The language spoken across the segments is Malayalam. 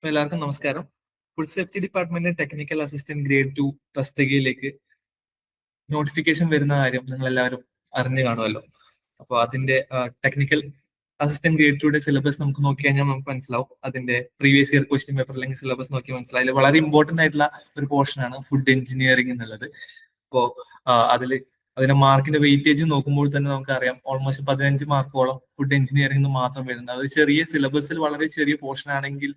എല്ലാവർക്കും നമസ്കാരം. Food safety department technical assistant grade 2 തസ്തികയിലേക്ക് നോട്ടിഫിക്കേഷൻ വരുന്ന കാര്യം നിങ്ങൾ എല്ലാവരും അറിഞ്ഞു കാണുമല്ലോ. അപ്പോൾ അതിന്റെ ടെക്നിക്കൽ അസിസ്റ്റന്റ് ഗ്രേഡ് 2യുടെ സിലബസ് നമുക്ക് നോക്കി കഴിഞ്ഞാൽ നമുക്ക് മനസ്സിലാവും. അതിന്റെ പ്രീവിയസ് ഇയർ ക്വസ്റ്റ്യൻ പേപ്പർ അല്ലെങ്കിൽ സിലബസ് നോക്കി മനസ്സിലായി. വളരെ ഇമ്പോർട്ടന്റ് ആയിട്ടുള്ള ഒരു പോർഷനാണ് ഫുഡ് എഞ്ചിനീയറിംഗ് എന്നുള്ളത്. അപ്പോൾ അതിന്റെ മാർക്കിന്റെ വെയിറ്റേജ് നോക്കുമ്പോൾ തന്നെ നമുക്കറിയാം ഓൾമോസ്റ്റ് 15 മാർക്കോളം ഫുഡ് എഞ്ചിനീയറിംഗ് മാത്രം വരുന്നുണ്ട്. അത് ചെറിയ സിലബസിൽ വളരെ ചെറിയ പോർഷൻ ആണെങ്കിൽ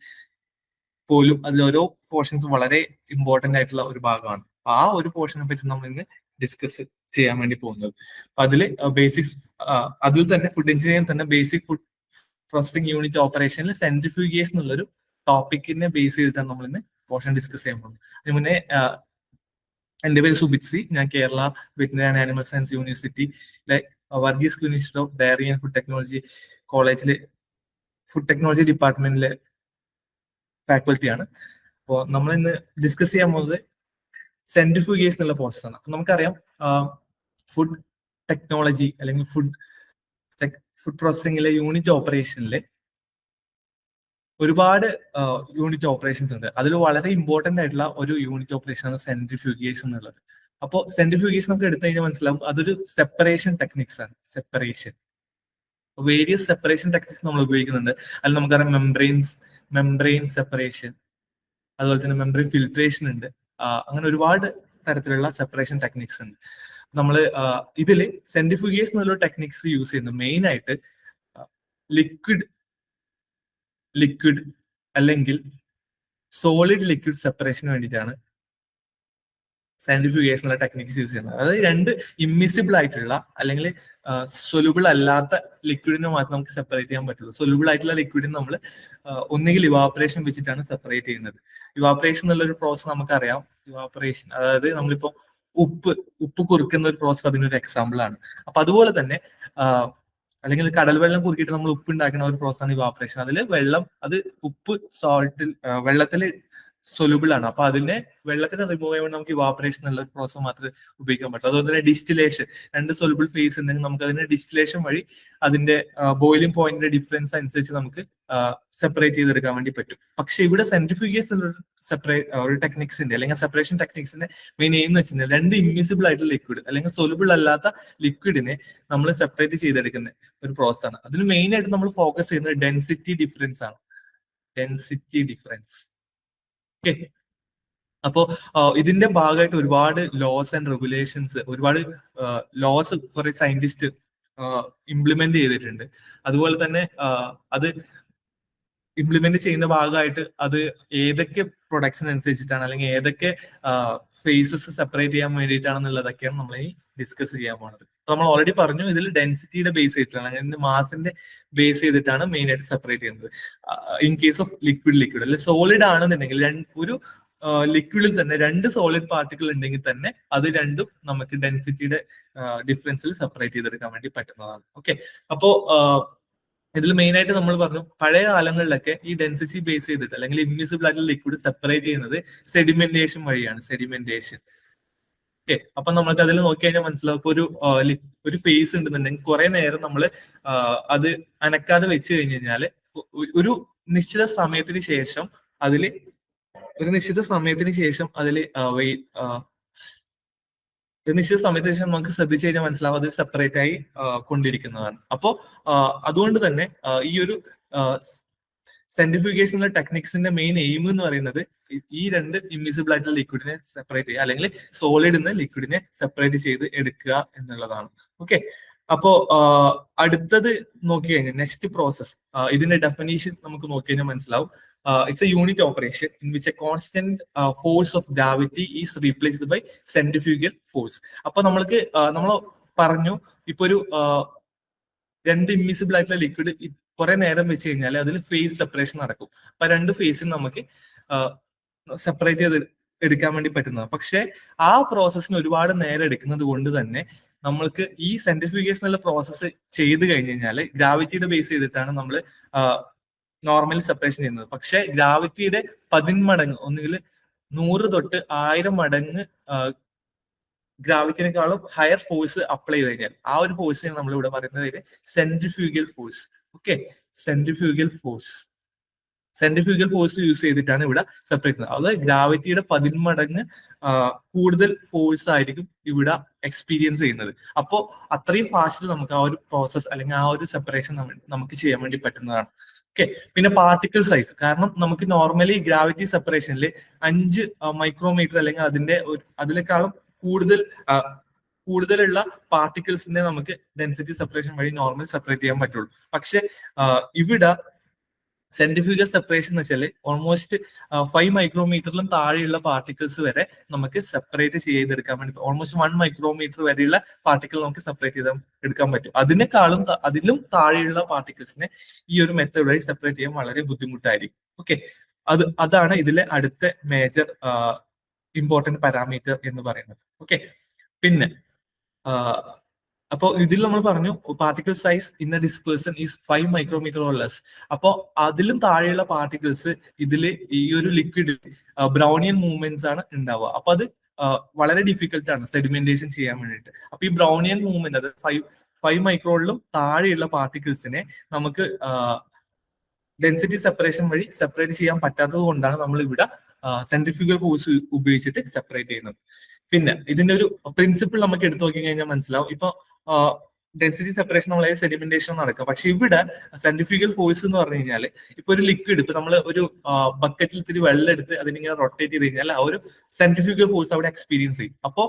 പോലും അതിൽ ഓരോ പോർഷൻസും വളരെ ഇമ്പോർട്ടന്റ് ആയിട്ടുള്ള ഒരു ഭാഗമാണ്. ആ ഒരു പോർഷനെ പറ്റി നമ്മൾ ഇന്ന് ഡിസ്കസ് ചെയ്യാൻ വേണ്ടി പോകുന്നത്. അതിൽ ബേസിക് അതിൽ തന്നെ ഫുഡ് എഞ്ചിനീയറിംഗ് തന്നെ ബേസിക് ഫുഡ് പ്രോസസിംഗ് യൂണിറ്റ് ഓപ്പറേഷനിൽ സെൻട്രിഫ്യൂഗേഷൻ എന്നുള്ളൊരു ടോപ്പിക്കിനെ ബേസ് ചെയ്തിട്ടാണ് നമ്മൾ ഇന്ന് പോർഷൻ ഡിസ്കസ് ചെയ്യാൻ പോകുന്നത്. അതിന് മുന്നേ എന്റെ പേര് സുബിത്സി. ഞാൻ Kerala veterinary and animal science യൂണിവേഴ്സിറ്റിയിലെ Verghese institute of dairy and food technology കോളേജിലെ ഫുഡ് ടെക്നോളജി ഡിപ്പാർട്ട്മെന്റിലെ ഫാക്കൽറ്റിയാണ്. അപ്പോൾ നമ്മൾ ഇന്ന് ഡിസ്കസ് ചെയ്യാൻ പോകുന്നത് സെൻട്രിഫ്യൂഗേഷൻ എന്നുള്ള പ്രോസസ് ആണ്. നമുക്കറിയാം ഫുഡ് ടെക്നോളജി അല്ലെങ്കിൽ ഫുഡ് പ്രോസസ്സിംഗിലെ യൂണിറ്റ് ഓപ്പറേഷനിലെ ഒരുപാട് യൂണിറ്റ് ഓപ്പറേഷൻസ് ഉണ്ട്. അതിൽ വളരെ ഇമ്പോർട്ടന്റ് ആയിട്ടുള്ള ഒരു യൂണിറ്റ് ഓപ്പറേഷൻ ആണ് സെൻട്രിഫ്യൂഗേഷൻ എന്നുള്ളത്. അപ്പോൾ സെൻട്രിഫ്യൂഗേഷൻ നമുക്ക് എടുത്തു കഴിഞ്ഞാൽ മനസ്സിലാവും അതൊരു സെപ്പറേഷൻ ടെക്നിക്സ് ആണ്. വേരിയസ് സെപ്പറേഷൻ ടെക്നിക്സ് നമ്മൾ ഉപയോഗിക്കുന്നുണ്ട്. അതിൽ നമുക്കറിയാം മെംബ്രെയിൻ സെപ്പറേഷൻ, അതുപോലെ തന്നെ മെംബ്രെയിൻ ഫിൽട്രേഷൻ ഉണ്ട്. അങ്ങനെ ഒരുപാട് തരത്തിലുള്ള സെപ്പറേഷൻ ടെക്നിക്സ് ഉണ്ട്. നമ്മൾ ഇതിൽ സെൻട്രിഫ്യൂഗേഷൻ എന്നുള്ള ടെക്നിക്സ് യൂസ് ചെയ്യുന്നത് മെയിൻ ആയിട്ട് ലിക്വിഡ് അല്ലെങ്കിൽ സോളിഡ് ലിക്വിഡ് സെപ്പറേഷന് വേണ്ടിയിട്ടാണ് സെൻട്രിഫ്യൂഗേഷൻ എന്നുള്ള ടെക്നിക്സ് യൂസ് ചെയ്യുന്നത്. അതായത് രണ്ട് ഇമ്മിസിബിൾ ആയിട്ടുള്ള അല്ലെങ്കിൽ സൊല്യൂബിൾ അല്ലാത്ത ലിക്വിഡിനെ മാത്രം നമുക്ക് സെപ്പറേറ്റ് ചെയ്യാൻ പറ്റുള്ളൂ. സൊല്യൂബിൾ ആയിട്ടുള്ള ലിക്വിഡിനെ നമ്മൾ ഒന്നുകിൽ ഇവാപറേഷൻ വെച്ചിട്ടാണ് സെപ്പറേറ്റ് ചെയ്യുന്നത്. ഇവാപറേഷൻ എന്നുള്ളൊരു പ്രോസസ് നമുക്കറിയാം. ഇവാപറേഷൻ അതായത് നമ്മളിപ്പോ ഉപ്പ് കുറുക്കുന്ന ഒരു പ്രോസസ് അതിനൊരു എക്സാമ്പിൾ ആണ്. അപ്പൊ അതുപോലെ തന്നെ അല്ലെങ്കിൽ കടൽ വെള്ളം കുറുക്കിയിട്ട് നമ്മൾ ഉപ്പ് ഉണ്ടാക്കുന്ന ഒരു പ്രോസസ്സാണ് ഇവാപറേഷൻ. അതിൽ ഉപ്പ് വെള്ളത്തിൽ സൊല്യൂബിൾ ആണ്. അപ്പൊ അതിനെ വെള്ളത്തിന് റിമൂവ് ചെയ്യുമ്പോൾ നമുക്ക് ഇവാപറേഷൻ എന്നുള്ള പ്രോസസ് മാത്രമേ ഉപയോഗിക്കാൻ പറ്റൂ. അതുപോലെ തന്നെ ഡിസ്റ്റിലേഷൻ, രണ്ട് സൊല്യൂബിൾ ഫേസ് ഉണ്ടെങ്കിൽ നമുക്ക് അതിന്റെ ഡിസ്റ്റിലേഷൻ വഴി അതിന്റെ ബോയിലിംഗ് പോയിന്റിന്റെ ഡിഫറൻസ് അനുസരിച്ച് നമുക്ക് സെപ്പറേറ്റ് ചെയ്തെടുക്കാൻ വേണ്ടി പറ്റും. പക്ഷെ ഇവിടെ സെൻട്രിഫ്യൂഗേഷൻ ഒരു ടെക്നിക്സിന്റെ അല്ലെങ്കിൽ സെപ്പറേഷൻ ടെക്നിക്സിന്റെ മെയിൻ എയിം എന്ന് വെച്ചാൽ രണ്ട് ഇമ്മിസിബിൾ ആയിട്ടുള്ള ലിക്വിഡ് അല്ലെങ്കിൽ സൊല്യൂബിൾ അല്ലാത്ത ലിക്വിഡിനെ നമ്മൾ സെപ്പറേറ്റ് ചെയ്തെടുക്കുന്ന ഒരു പ്രോസസ് ആണ്. അതിന് മെയിൻ ആയിട്ട് നമ്മൾ ഫോക്കസ് ചെയ്യുന്നത് ഡെൻസിറ്റി ഡിഫറൻസ് ആണ്. ഓക്കെ. അപ്പോ ഇതിന്റെ ഭാഗമായിട്ട് ഒരുപാട് ലോസ് ആൻഡ് റെഗുലേഷൻസ്, ഒരുപാട് ലോസ് കുറെ സയന്റിസ്റ്റ് ഇംപ്ലിമെന്റ് ചെയ്തിട്ടുണ്ട്. അതുപോലെ തന്നെ അത് ഇംപ്ലിമെന്റ് ചെയ്യുന്ന ഭാഗമായിട്ട് അത് ഏതൊക്കെ പ്രൊഡക്ട്സിന് അനുസരിച്ചിട്ടാണ് അല്ലെങ്കിൽ ഏതൊക്കെ ഫേസസ് സെപ്പറേറ്റ് ചെയ്യാൻ വേണ്ടിയിട്ടാണെന്നുള്ളതൊക്കെയാണ് നമ്മൾ ഈ ഡിസ്കസ് ചെയ്യാൻ പോകുന്നത്. നമ്മൾ ഓൾറെഡി പറഞ്ഞു ഇതിൽ ഡെൻസിറ്റിയുടെ ബേസ് ചെയ്തിട്ടാണ്, അങ്ങനെ മാസിന്റെ ബേസ് ചെയ്തിട്ടാണ് മെയിൻ ആയിട്ട് സെപ്പറേറ്റ് ചെയ്യുന്നത്. ഇൻ കേസ് ഓഫ് ലിക്വിഡ് അല്ലെ സോളിഡ് ആണെന്നുണ്ടെങ്കിൽ ഒരു ലിക്വിഡിൽ തന്നെ രണ്ട് സോളിഡ് പാർട്ടിക്കിൾ ഉണ്ടെങ്കിൽ തന്നെ അത് രണ്ടും നമുക്ക് ഡെൻസിറ്റിയുടെ ഡിഫറൻസിൽ സെപ്പറേറ്റ് ചെയ്തെടുക്കാൻ വേണ്ടി പറ്റുന്നതാണ്. ഓക്കെ. അപ്പോ ഇതിൽ മെയിൻ ആയിട്ട് നമ്മൾ പറഞ്ഞു പഴയ കാലങ്ങളിലൊക്കെ ഈ ഡെൻസിറ്റി ബേസ് ചെയ്തിട്ട് അല്ലെങ്കിൽ ഇമ്മിസിബിൾ ആയിട്ടുള്ള ലിക്വിഡ് സെപ്പറേറ്റ് ചെയ്യുന്നത് സെഡിമെന്റേഷൻ വഴിയാണ്. ഓക്കെ. അപ്പൊ നമുക്ക് അതിൽ നോക്കി കഴിഞ്ഞാൽ മനസ്സിലാവും. ഇപ്പൊ ഒരു ഫേസ് ഉണ്ടെന്നുണ്ടെങ്കിൽ കുറെ നേരം നമ്മൾ അത് അനക്കാതെ വെച്ച് കഴിഞ്ഞ് കഴിഞ്ഞാല് ഒരു നിശ്ചിത സമയത്തിന് ശേഷം അതിൽ നമുക്ക് ശ്രദ്ധിച്ചു കഴിഞ്ഞാൽ മനസ്സിലാവും അത് സെപ്പറേറ്റ് ആയി കൊണ്ടിരിക്കുന്നതാണ്. അപ്പോ അതുകൊണ്ട് തന്നെ ഈ ഒരു സെൻട്രിഫ്യൂഗേഷനുള്ള ടെക്നിക്സിന്റെ മെയിൻ എയിം എന്ന് പറയുന്നത് ഈ രണ്ട് ഇമ്മിസിബിൾ ആയിട്ടുള്ള ലിക്വിഡിനെ സെപ്പറേറ്റ് ചെയ്യുക അല്ലെങ്കിൽ സോളിഡ് നിന്ന് ലിക്വിഡിനെ സെപ്പറേറ്റ് ചെയ്ത് എടുക്കുക എന്നുള്ളതാണ്. ഓക്കെ. അപ്പോ അടുത്തത് നോക്കി കഴിഞ്ഞാൽ നെക്സ്റ്റ് പ്രോസസ്, ഇതിന്റെ ഡെഫിനീഷൻ നമുക്ക് നോക്കി കഴിഞ്ഞാൽ മനസ്സിലാവും. It's a unit operation in which a constant force of gravity is replaced by centrifugal force. അപ്പൊ നമ്മൾ പറഞ്ഞു ഇപ്പൊ ഒരു രണ്ട് ഇമ്മിസിബിൾ ആയിട്ടുള്ള ലിക്വിഡ് കുറെ നേരം വെച്ച് കഴിഞ്ഞാൽ അതിൽ ഫേസ് സെപ്പറേഷൻ നടക്കും. അപ്പൊ രണ്ട് ഫേസിൽ നമുക്ക് സെപ്പറേറ്റ് ചെയ്ത് എടുക്കാൻ വേണ്ടി പറ്റുന്നത്. പക്ഷെ ആ പ്രോസസ്സിന് ഒരുപാട് നേരം എടുക്കുന്നത് കൊണ്ട് തന്നെ നമ്മൾക്ക് ഈ സെൻട്രിഫ്യൂഗേഷനുള്ള പ്രോസസ്സ് ചെയ്ത് കഴിഞ്ഞ് കഴിഞ്ഞാൽ ഗ്രാവിറ്റിയുടെ ബേസ് ചെയ്തിട്ടാണ് നമ്മൾ നോർമലി സെപ്പറേഷൻ ചെയ്യുന്നത്. പക്ഷെ ഗ്രാവിറ്റിയുടെ 10 മടങ്ങ്, ഒന്നുകിൽ 100 തൊട്ട് 1000 മടങ്ങ് ഗ്രാവിറ്റിനേക്കാളും ഹയർ ഫോഴ്സ് അപ്ലൈ ചെയ്ത് കഴിഞ്ഞാൽ ആ ഒരു ഫോഴ്സിനെ നമ്മൾ ഇവിടെ പറയുന്നത് centrifugal force. Okay. Centrifugal force. Centrifugal force use ചെയ്തിട്ടാണ് ഇവിടെ സെപ്പറേറ്റ് ചെയ്യുന്നത്. അതായത് ഗ്രാവിറ്റിയുടെ 10 മടങ്ങ് കൂടുതൽ ഫോഴ്സ് ആയിരിക്കും ഇവിടെ എക്സ്പീരിയൻസ് ചെയ്യുന്നത്. അപ്പോൾ അത്രയും ഫാസ്റ്റ് നമുക്ക് ആ ഒരു പ്രോസസ് അല്ലെങ്കിൽ ആ ഒരു സെപ്പറേഷൻ നമുക്ക് ചെയ്യാൻ വേണ്ടി പറ്റുന്നതാണ്. ഓക്കെ, പിന്നെ പാർട്ടിക്കിൾ സൈസ്. കാരണം നമുക്ക് നോർമലി ഗ്രാവിറ്റി സെപ്പറേഷനിൽ 5 മൈക്രോമീറ്റർ അല്ലെങ്കിൽ അതിനേക്കാളും കൂടുതലുള്ള പാർട്ടിക്കിൾസിനെ നമുക്ക് ഡെൻസിറ്റി സെപ്പറേഷൻ വഴി നോർമൽ സെപ്പറേറ്റ് ചെയ്യാൻ പറ്റുള്ളൂ. പക്ഷെ ഇവിടെ സെൻട്രിഫ്യൂഗൽ സെപ്പറേഷൻ എന്ന് വെച്ചാൽ ഓൾമോസ്റ്റ് 5 മൈക്രോമീറ്ററിലും താഴെയുള്ള പാർട്ടിക്കിൾസ് വരെ നമുക്ക് സെപ്പറേറ്റ് ചെയ്തെടുക്കാൻ വേണ്ടി, ഓൾമോസ്റ്റ് 1 മൈക്രോമീറ്റർ വരെയുള്ള പാർട്ടിക്കിൾ നമുക്ക് സെപ്പറേറ്റ് ചെയ്ത് എടുക്കാൻ പറ്റും. അതിലും താഴെയുള്ള പാർട്ടിക്കിൾസിനെ ഈ ഒരു മെത്തേഡ് വഴി സെപ്പറേറ്റ് ചെയ്യാൻ വളരെ ബുദ്ധിമുട്ടായിരിക്കും. ഓക്കെ, അതാണ് ഇതിലെ അടുത്ത മേജർ ഇമ്പോർട്ടന്റ് പാരാമീറ്റർ എന്ന് പറയുന്നത്. ഓക്കെ, പിന്നെ അപ്പോൾ ഇതിൽ നമ്മൾ പറഞ്ഞു particle size in a dispersion is 5 micrometer or less. അപ്പോൾ അതിലും താഴെയുള്ള പാർട്ടിക്കിൾസ് ഇതിൽ ഈ ഒരു ലിക്വിഡ് ബ്രൗണിയൻ മൂവ്മെന്റ്സ് ആണ് ഉണ്ടാവുക. അപ്പൊ അത് വളരെ ഡിഫിക്കൽട്ട് ആണ് സെഡിമെന്റേഷൻ ചെയ്യാൻ വേണ്ടിയിട്ട്. അപ്പൊ ഈ ബ്രൗണിയൻ മൂവ്മെന്റ്, അത് 5 മൈക്രോണിലും താഴെയുള്ള പാർട്ടിക്കിൾസിനെ നമുക്ക് ഡെൻസിറ്റി സെപ്പറേഷൻ വഴി സെപ്പറേറ്റ് ചെയ്യാൻ പറ്റാത്തത് കൊണ്ടാണ് നമ്മൾ ഇവിടെ സെൻട്രിഫ്യൂഗൽ ഫോഴ്സ് ഉപയോഗിച്ചിട്ട് സെപ്പറേറ്റ് ചെയ്യുന്നത്. പിന്നെ ഇതിന്റെ ഒരു പ്രിൻസിപ്പിൾ നമുക്ക് എടുത്തു നോക്കി കഴിഞ്ഞാൽ മനസ്സിലാവും. ഇപ്പൊ ഡെൻസിറ്റി സെപ്പറേഷൻ നമ്മളെ സെഡിമെന്റേഷൻ നടക്കുക. പക്ഷെ ഇവിടെ സെൻട്രിഫ്യൂഗൽ ഫോഴ്സ് എന്ന് പറഞ്ഞു കഴിഞ്ഞാൽ ഇപ്പൊ ഒരു ലിക്വിഡ്, ഇപ്പൊ നമ്മൾ ഒരു ബക്കറ്റിൽ ഇത്തിരി വെള്ളം എടുത്ത് അതിനിങ്ങനെ റൊട്ടേറ്റ് ചെയ്ത് കഴിഞ്ഞാൽ ആ ഒരു സെൻട്രിഫ്യൂഗൽ ഫോഴ്സ് അവിടെ എക്സ്പീരിയൻസ് ചെയ്യും. അപ്പോൾ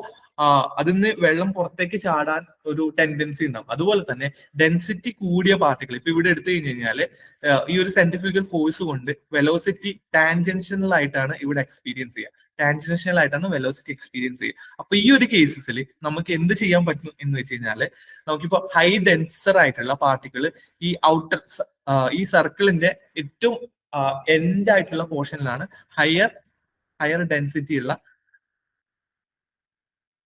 അതിന്ന് വെള്ളം പുറത്തേക്ക് ചാടാൻ ഒരു ടെൻഡൻസി ഉണ്ടാവും. അതുപോലെ തന്നെ ഡെൻസിറ്റി കൂടിയ പാർട്ടിക്കിൾ ഇപ്പൊ ഇവിടെ എടുത്തു കഴിഞ്ഞു കഴിഞ്ഞാൽ ഈ ഒരു സെൻട്രിഫ്യൂഗൽ ഫോഴ്സ് കൊണ്ട് വെലോസിറ്റി ടാൻജൻഷ്യൽ ആയിട്ടാണ് ഇവിടെ എക്സ്പീരിയൻസ് ചെയ്യുക. ടാൻജൻഷ്യൽ ആയിട്ടാണ് വെലോസിറ്റി എക്സ്പീരിയൻസ് ചെയ്യുക. അപ്പൊ ഈ ഒരു കേസസിൽ നമുക്ക് എന്ത് ചെയ്യാൻ പറ്റും എന്ന് വെച്ച് കഴിഞ്ഞാല്, നമുക്കിപ്പോ ഹൈ ഡെൻസർ ആയിട്ടുള്ള പാർട്ടിക്കിൾ ഈ ഈ സർക്കിളിന്റെ ഏറ്റവും എൻഡ് ആയിട്ടുള്ള പോർഷനിലാണ് ഹയർ ഡെൻസിറ്റി ഉള്ള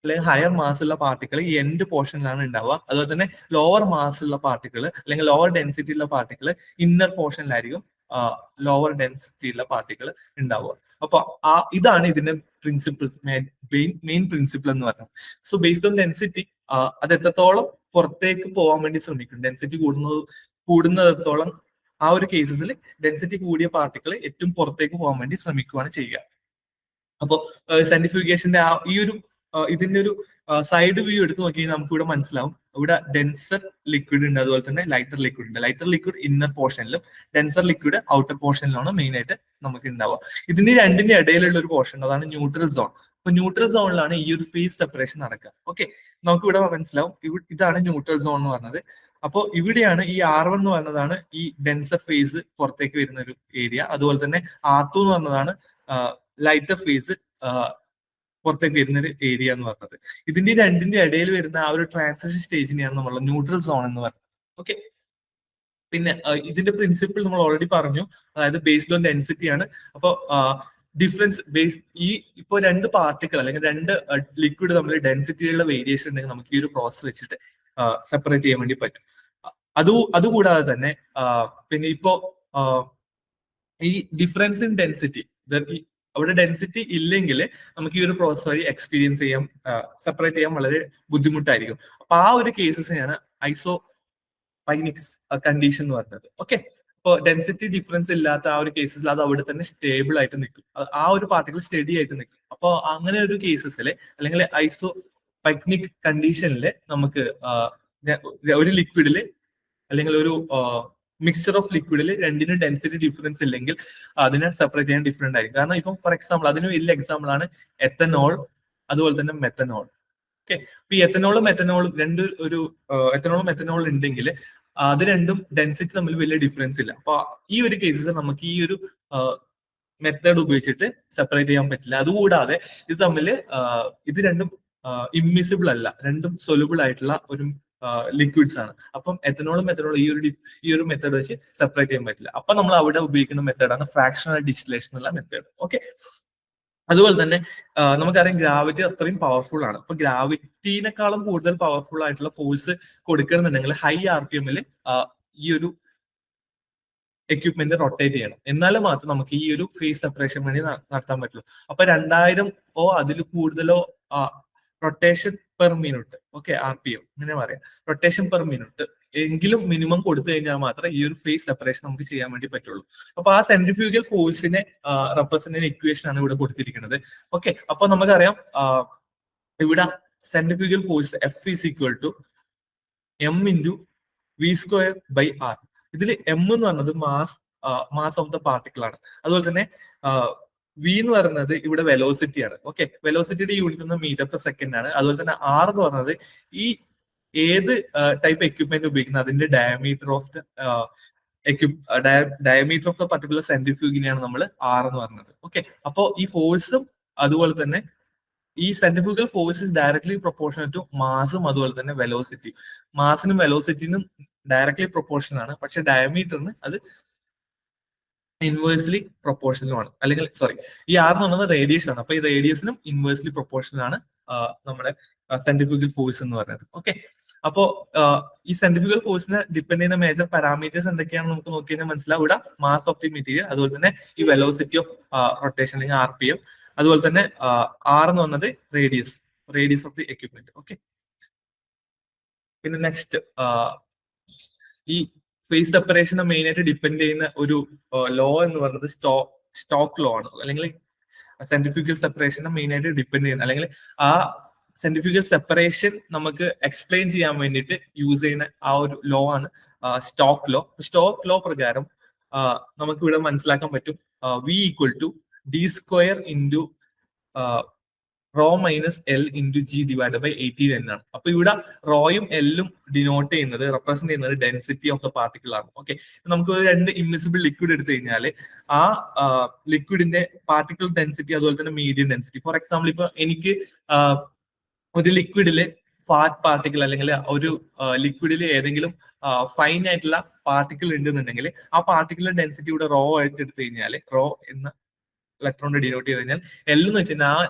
അല്ലെങ്കിൽ ഹയർ മാസ് ഉള്ള പാർട്ടിക്കിൾ ഈ എൻഡ് പോർഷനിലാണ് ഉണ്ടാവുക. അതുപോലെ തന്നെ ലോവർ മാസ് ഉള്ള പാർട്ടിക്കിൾ അല്ലെങ്കിൽ ലോവർ ഡെൻസിറ്റി ഉള്ള പാർട്ടിക്കിൾ ഇന്നർ പോർഷനിലായിരിക്കും ലോവർ ഡെൻസിറ്റി ഉള്ള പാർട്ടിക്കിൾ ഉണ്ടാവുക. അപ്പൊ ഇതാണ് ഇതിന്റെ പ്രിൻസിപ്പിൾസ്, മെയിൻ പ്രിൻസിപ്പിൾ എന്ന് പറയുന്നത്. സോ ബേസ്ഡ് ഓൺ ഡെൻസിറ്റി അത് എത്രത്തോളം പുറത്തേക്ക് പോകാൻ വേണ്ടി ശ്രമിക്കും, ഡെൻസിറ്റി കൂടുന്നിടത്തോളം ആ ഒരു കേസസിൽ ഡെൻസിറ്റി കൂടിയ പാർട്ടിക്കിൾ ഏറ്റവും പുറത്തേക്ക് പോകാൻ വേണ്ടി ശ്രമിക്കുകയാണ് ചെയ്യുക. അപ്പോൾ സെൻട്രിഫ്യൂഗേഷന്റെ ഈ ഒരു ഇതിന്റെ ഒരു സൈഡ് വ്യൂ എടുത്ത് നോക്കി നമുക്ക് ഇവിടെ മനസ്സിലാവും. ഇവിടെ ഡെൻസർ ലിക്വിഡ് ഉണ്ട്, അതുപോലെ തന്നെ ലൈറ്റർ ലിക്വിഡ് ഉണ്ട്. ലൈറ്റർ ലിക്വിഡ് ഇന്നർ പോർഷനിലും ഡെൻസർ ലിക്വിഡ് ഔട്ടർ പോർഷനിലാണ് മെയിൻ ആയിട്ട് നമുക്ക് ഉണ്ടാവുക. ഇതിന്റെ രണ്ടിന്റെ ഇടയിലുള്ള ഒരു പോർഷൻ, അതാണ് ന്യൂട്രൽ സോൺ. അപ്പൊ ന്യൂട്രൽ സോണിലാണ് ഈ ഒരു ഫേസ് സെപ്പറേഷൻ നടക്കുക. ഓക്കെ, നമുക്ക് ഇവിടെ മനസ്സിലാവും ഇതാണ് ന്യൂട്രൽ സോൺ എന്ന് പറഞ്ഞത്. അപ്പോൾ ഇവിടെയാണ് ഈ R1 എന്ന് പറയുന്നതാണ് ഈ ഡെൻസർ ഫേസ് പുറത്തേക്ക് വരുന്ന ഒരു ഏരിയ. അതുപോലെ തന്നെ R2 എന്ന് പറഞ്ഞതാണ് ലൈറ്റർ ഫേസ് പുറത്തേക്ക് വരുന്ന ഒരു ഏരിയ എന്ന് പറയുന്നത്. ഇതിന്റെ രണ്ടിന്റെ ഇടയിൽ വരുന്ന ആ ഒരു ട്രാൻസിഷൻ സ്റ്റേജിനെയാണ് നമ്മൾ ന്യൂട്രൽ സോൺ എന്ന് പറയുന്നത്. ഓക്കെ, പിന്നെ ഇതിന്റെ പ്രിൻസിപ്പിൾ നമ്മൾ ഓൾറെഡി പറഞ്ഞു, അതായത് ബേസ്ഡ് ഓൺ ഡെൻസിറ്റി ആണ്. അപ്പോൾ ഡിഫറൻസ് ഇപ്പോ രണ്ട് പാർട്ടിക്കിൾ അല്ലെങ്കിൽ രണ്ട് ലിക്വിഡ് തമ്മിൽ ഡെൻസിറ്റിയിലുള്ള വേരിയേഷൻ ഉണ്ടെങ്കിൽ നമുക്ക് ഈ ഒരു പ്രോസസ് വെച്ചിട്ട് സെപ്പറേറ്റ് ചെയ്യാൻ വേണ്ടി പറ്റും. അതുകൂടാതെ തന്നെ പിന്നെ ഇപ്പോ ഈ ഡിഫറൻസ് ഇൻ ഡെൻസിറ്റി, അവിടെ ഡെൻസിറ്റി ഇല്ലെങ്കിൽ നമുക്ക് ഈ ഒരു പ്രോസസ് വഴി എക്സ്പീരിയൻസ് ചെയ്യാൻ, സെപ്പറേറ്റ് ചെയ്യാൻ വളരെ ബുദ്ധിമുട്ടായിരിക്കും. അപ്പൊ ആ ഒരു കേസസിനെയാണ് ഐസോപൈനിക്സ് കണ്ടീഷൻ എന്ന് പറയുന്നത്. ഓക്കെ, അപ്പോൾ ഡെൻസിറ്റി ഡിഫറൻസ് ഇല്ലാത്ത ആ ഒരു കേസസിൽ അത് അവിടെ തന്നെ സ്റ്റേബിൾ ആയിട്ട് നിൽക്കും, ആ ഒരു പാർട്ടിക്കിൾ സ്റ്റഡി ആയിട്ട് നിൽക്കും. അപ്പോൾ അങ്ങനെ ഒരു കേസസിൽ അല്ലെങ്കിൽ ഐസോപൈനിക് കണ്ടീഷനിൽ നമുക്ക് ഒരു ലിക്വിഡില് അല്ലെങ്കിൽ ഒരു മിക്സർ ഓഫ് ലിക്വിഡിൽ രണ്ടിനും ഡെൻസിറ്റി ഡിഫറൻസ് ഇല്ലെങ്കിൽ അതിനെ സെപ്പറേറ്റ് ചെയ്യാൻ ഡിഫറെന്റ് ആയിരിക്കും. കാരണം ഇപ്പം ഫോർ എക്സാമ്പിൾ അതിന് വലിയ എക്സാമ്പിൾ ആണ് എത്തനോൾ, അതുപോലെ തന്നെ മെത്തനോൾ. ഓക്കെ, ഇപ്പൊ ഈ എത്തനോളും മെത്തനോളും മെത്തനോളും ഉണ്ടെങ്കിൽ അത് രണ്ടും ഡെൻസിറ്റി തമ്മിൽ വലിയ ഡിഫറൻസ് ഇല്ല. അപ്പൊ ഈ ഒരു കേസിൽ നമുക്ക് ഈ ഒരു മെത്തേഡ് ഉപയോഗിച്ചിട്ട് സെപ്പറേറ്റ് ചെയ്യാൻ പറ്റില്ല. അതുകൂടാതെ ഇത് രണ്ടും ഇമ്മിസിബിൾ അല്ല, രണ്ടും സൊല്യൂബിൾ ആയിട്ടുള്ള ഒരു ലിക്വിഡ്സ് ആണ്. അപ്പം എത്തനോളും മെത്തനോളും ഈ ഒരു മെത്തേഡ് വെച്ച് സെപ്പറേറ്റ് ചെയ്യാൻ പറ്റില്ല. അപ്പൊ നമ്മൾ അവിടെ ഉപയോഗിക്കുന്ന മെത്തേഡാണ് ഫ്രാക്ഷണൽ ഡിസ്റ്റിലേഷൻ എന്നുള്ള മെത്തേഡ്. ഓക്കെ, അതുപോലെ തന്നെ നമുക്കറിയാം ഗ്രാവിറ്റി അത്രയും പവർഫുൾ ആണ്. അപ്പൊ ഗ്രാവിറ്റിനെക്കാളും കൂടുതൽ പവർഫുൾ ആയിട്ടുള്ള ഫോഴ്സ് കൊടുക്കണമെന്നുണ്ടെങ്കിൽ ഹൈ RPM ഈ ഒരു എക്യുപ്മെന്റ് റൊട്ടേറ്റ് ചെയ്യണം, എന്നാലും മാത്രം നമുക്ക് ഈ ഒരു ഫേസ് സെപ്പറേഷൻ വേണ്ടി നടത്താൻ പറ്റുള്ളൂ. അപ്പൊ 2000 അതിൽ കൂടുതലോ rotation per minute, okay, RPM അങ്ങനെ പറയാം, റൊട്ടേഷൻ പെർ മിനിറ്റ് എങ്കിലും മിനിമം കൊടുത്തു കഴിഞ്ഞാൽ മാത്രമേ ഈ ഒരു ഫേസ് സെപ്പറേഷൻ നമുക്ക് ചെയ്യാൻ വേണ്ടി പറ്റുള്ളൂ. അപ്പൊ ആ സെൻട്രിഫ്യൂഗൽ ഫോഴ്സിനെ റെപ്രസെന്റ് ചെയ്യുന്ന ഇക്വേഷൻ ആണ് ഇവിടെ കൊടുത്തിരിക്കുന്നത്. ഓക്കെ, അപ്പൊ നമുക്കറിയാം ഇവിടെ centrifugal force F is equal to M into V square by R. ഇതിൽ എം എന്ന് പറയുന്നത് മാസ് ഓഫ് ദ പാർട്ടിക്കിൾ ആണ്. അതുപോലെ തന്നെ വി എന്ന് പറയുന്നത് ഇവിടെ വെലോസിറ്റി ആണ്. ഓക്കെ, വെലോസിറ്റിയുടെ യൂണിറ്റ് മീറ്റർ പെർ സെക്കൻഡ് ആണ്. അതുപോലെ തന്നെ ആർ എന്ന് പറയുന്നത് ഈ ഏത് ടൈപ്പ് എക്യുപ്മെന്റ് ഉപയോഗിക്കുന്നത് അതിന്റെ diameter of the diameter of the particular സെൻട്രിഫ്യൂഗിനെയാണ് നമ്മൾ ആർ എന്ന് പറയുന്നത്. ഓക്കെ, അപ്പോ ഈ ഫോഴ്സും അതുപോലെ തന്നെ ഈ centrifugal force is directly proportional to മാസും അതുപോലെ തന്നെ വെലോസിറ്റി. മാസിനും വെലോസിറ്റിനും ഡയറക്ട്ലി പ്രൊപ്പോർഷണൽ ആണ്, പക്ഷെ ഡയമീറ്ററിന് അത് ഇൻവേഴ്സ്ലി പ്രൊപ്പോർഷണലുമാണ്. അല്ലെങ്കിൽ സോറി, ഈ ആർ എന്ന് പറയുന്നത് റേഡിയസ് ആണ്. അപ്പൊ ഈ റേഡിയസിനും ഇൻവേഴ്സ്ലി പ്രൊപ്പോർഷണൽ ആണ് നമ്മുടെ സെൻട്രിഫ്യൂഗൽ ഫോഴ്സ് എന്ന് പറയുന്നത്. ഓക്കെ, അപ്പോ ഈ സെൻട്രിഫ്യൂഗൽ ഫോഴ്സിനെ ഡിപ്പെൻഡ് ചെയ്യുന്ന മേജർ പാരാമീറ്റേഴ്സ് എന്തൊക്കെയാണെന്ന് നമുക്ക് നോക്കി കഴിഞ്ഞാൽ മനസ്സിലാവും. ഇവിടെ മാസ് ഓഫ് ദി മെറ്റീരിയൽ, അതുപോലെ തന്നെ ഈ വെലോസിറ്റി ഓഫ് റൊട്ടേഷൻ അല്ലെങ്കിൽ RPM, അതുപോലെ തന്നെ ആർ എന്ന് പറഞ്ഞത് radius of the equipment. Okay, പിന്നെ നെക്സ്റ്റ് ഈ ഫേസ് സെപ്പറേഷനെ മെയിൻ ആയിട്ട് ഡിപ്പെൻഡ് ചെയ്യുന്ന ഒരു ലോ എന്ന് പറയുന്നത് സ്റ്റോക്ക് ലോ ആണ്. അല്ലെങ്കിൽ സെൻട്രിഫ്യൂഗൽ സെപ്പറേഷനെ മെയിൻ ആയിട്ട് ഡിപ്പെൻഡ് ചെയ്യുന്ന, അല്ലെങ്കിൽ ആ സെൻട്രിഫ്യൂഗൽ സെപ്പറേഷൻ നമുക്ക് എക്സ്പ്ലെയിൻ ചെയ്യാൻ വേണ്ടിയിട്ട് യൂസ് ചെയ്യുന്ന ആ ഒരു ലോ ആണ് സ്റ്റോക്ക് ലോ. സ്റ്റോക്ക് ലോ പ്രകാരം നമുക്ക് ഇവിടെ മനസ്സിലാക്കാൻ പറ്റും V equal to D square into rho minus L into G divide by 18 എന്നാണ്. അപ്പൊ ഇവിടെ റോയും എല്ലും ഡിനോട്ട് ചെയ്യുന്നത്, റെപ്രസെന്റ് ചെയ്യുന്നത് ഡെൻസിറ്റി ഓഫ് ദ പാർട്ടിക്കിൾ ആണ്. ഓക്കെ, നമുക്ക് രണ്ട് ഇൻവിസിബിൾ ലിക്വിഡ് എടുത്തു കഴിഞ്ഞാൽ ആ ലിക്വിഡിന്റെ പാർട്ടിക്കിൾ ഡെൻസിറ്റി അതുപോലെ തന്നെ മീഡിയം ഡെൻസിറ്റി. ഫോർ എക്സാമ്പിൾ, ഇപ്പൊ എനിക്ക് ഒരു ലിക്വിഡില് ഫാറ്റ് പാർട്ടിക്കിൾ അല്ലെങ്കിൽ ഒരു ലിക്വിഡിൽ ഏതെങ്കിലും ഫൈൻ ആയിട്ടുള്ള പാർട്ടിക്കിൾ ഉണ്ടെന്നുണ്ടെങ്കിൽ ആ പാർട്ടിക്കിളിന്റെ ഡെൻസിറ്റി ഇവിടെ റോ ആയിട്ട് എടുത്തു കഴിഞ്ഞാൽ, റോ എന്ന ഇലക്ട്രോണിനെ ഡിനോട്ട് ചെയ്ത് കഴിഞ്ഞാൽ എൽ എന്ന് വെച്ച് കഴിഞ്ഞാൽ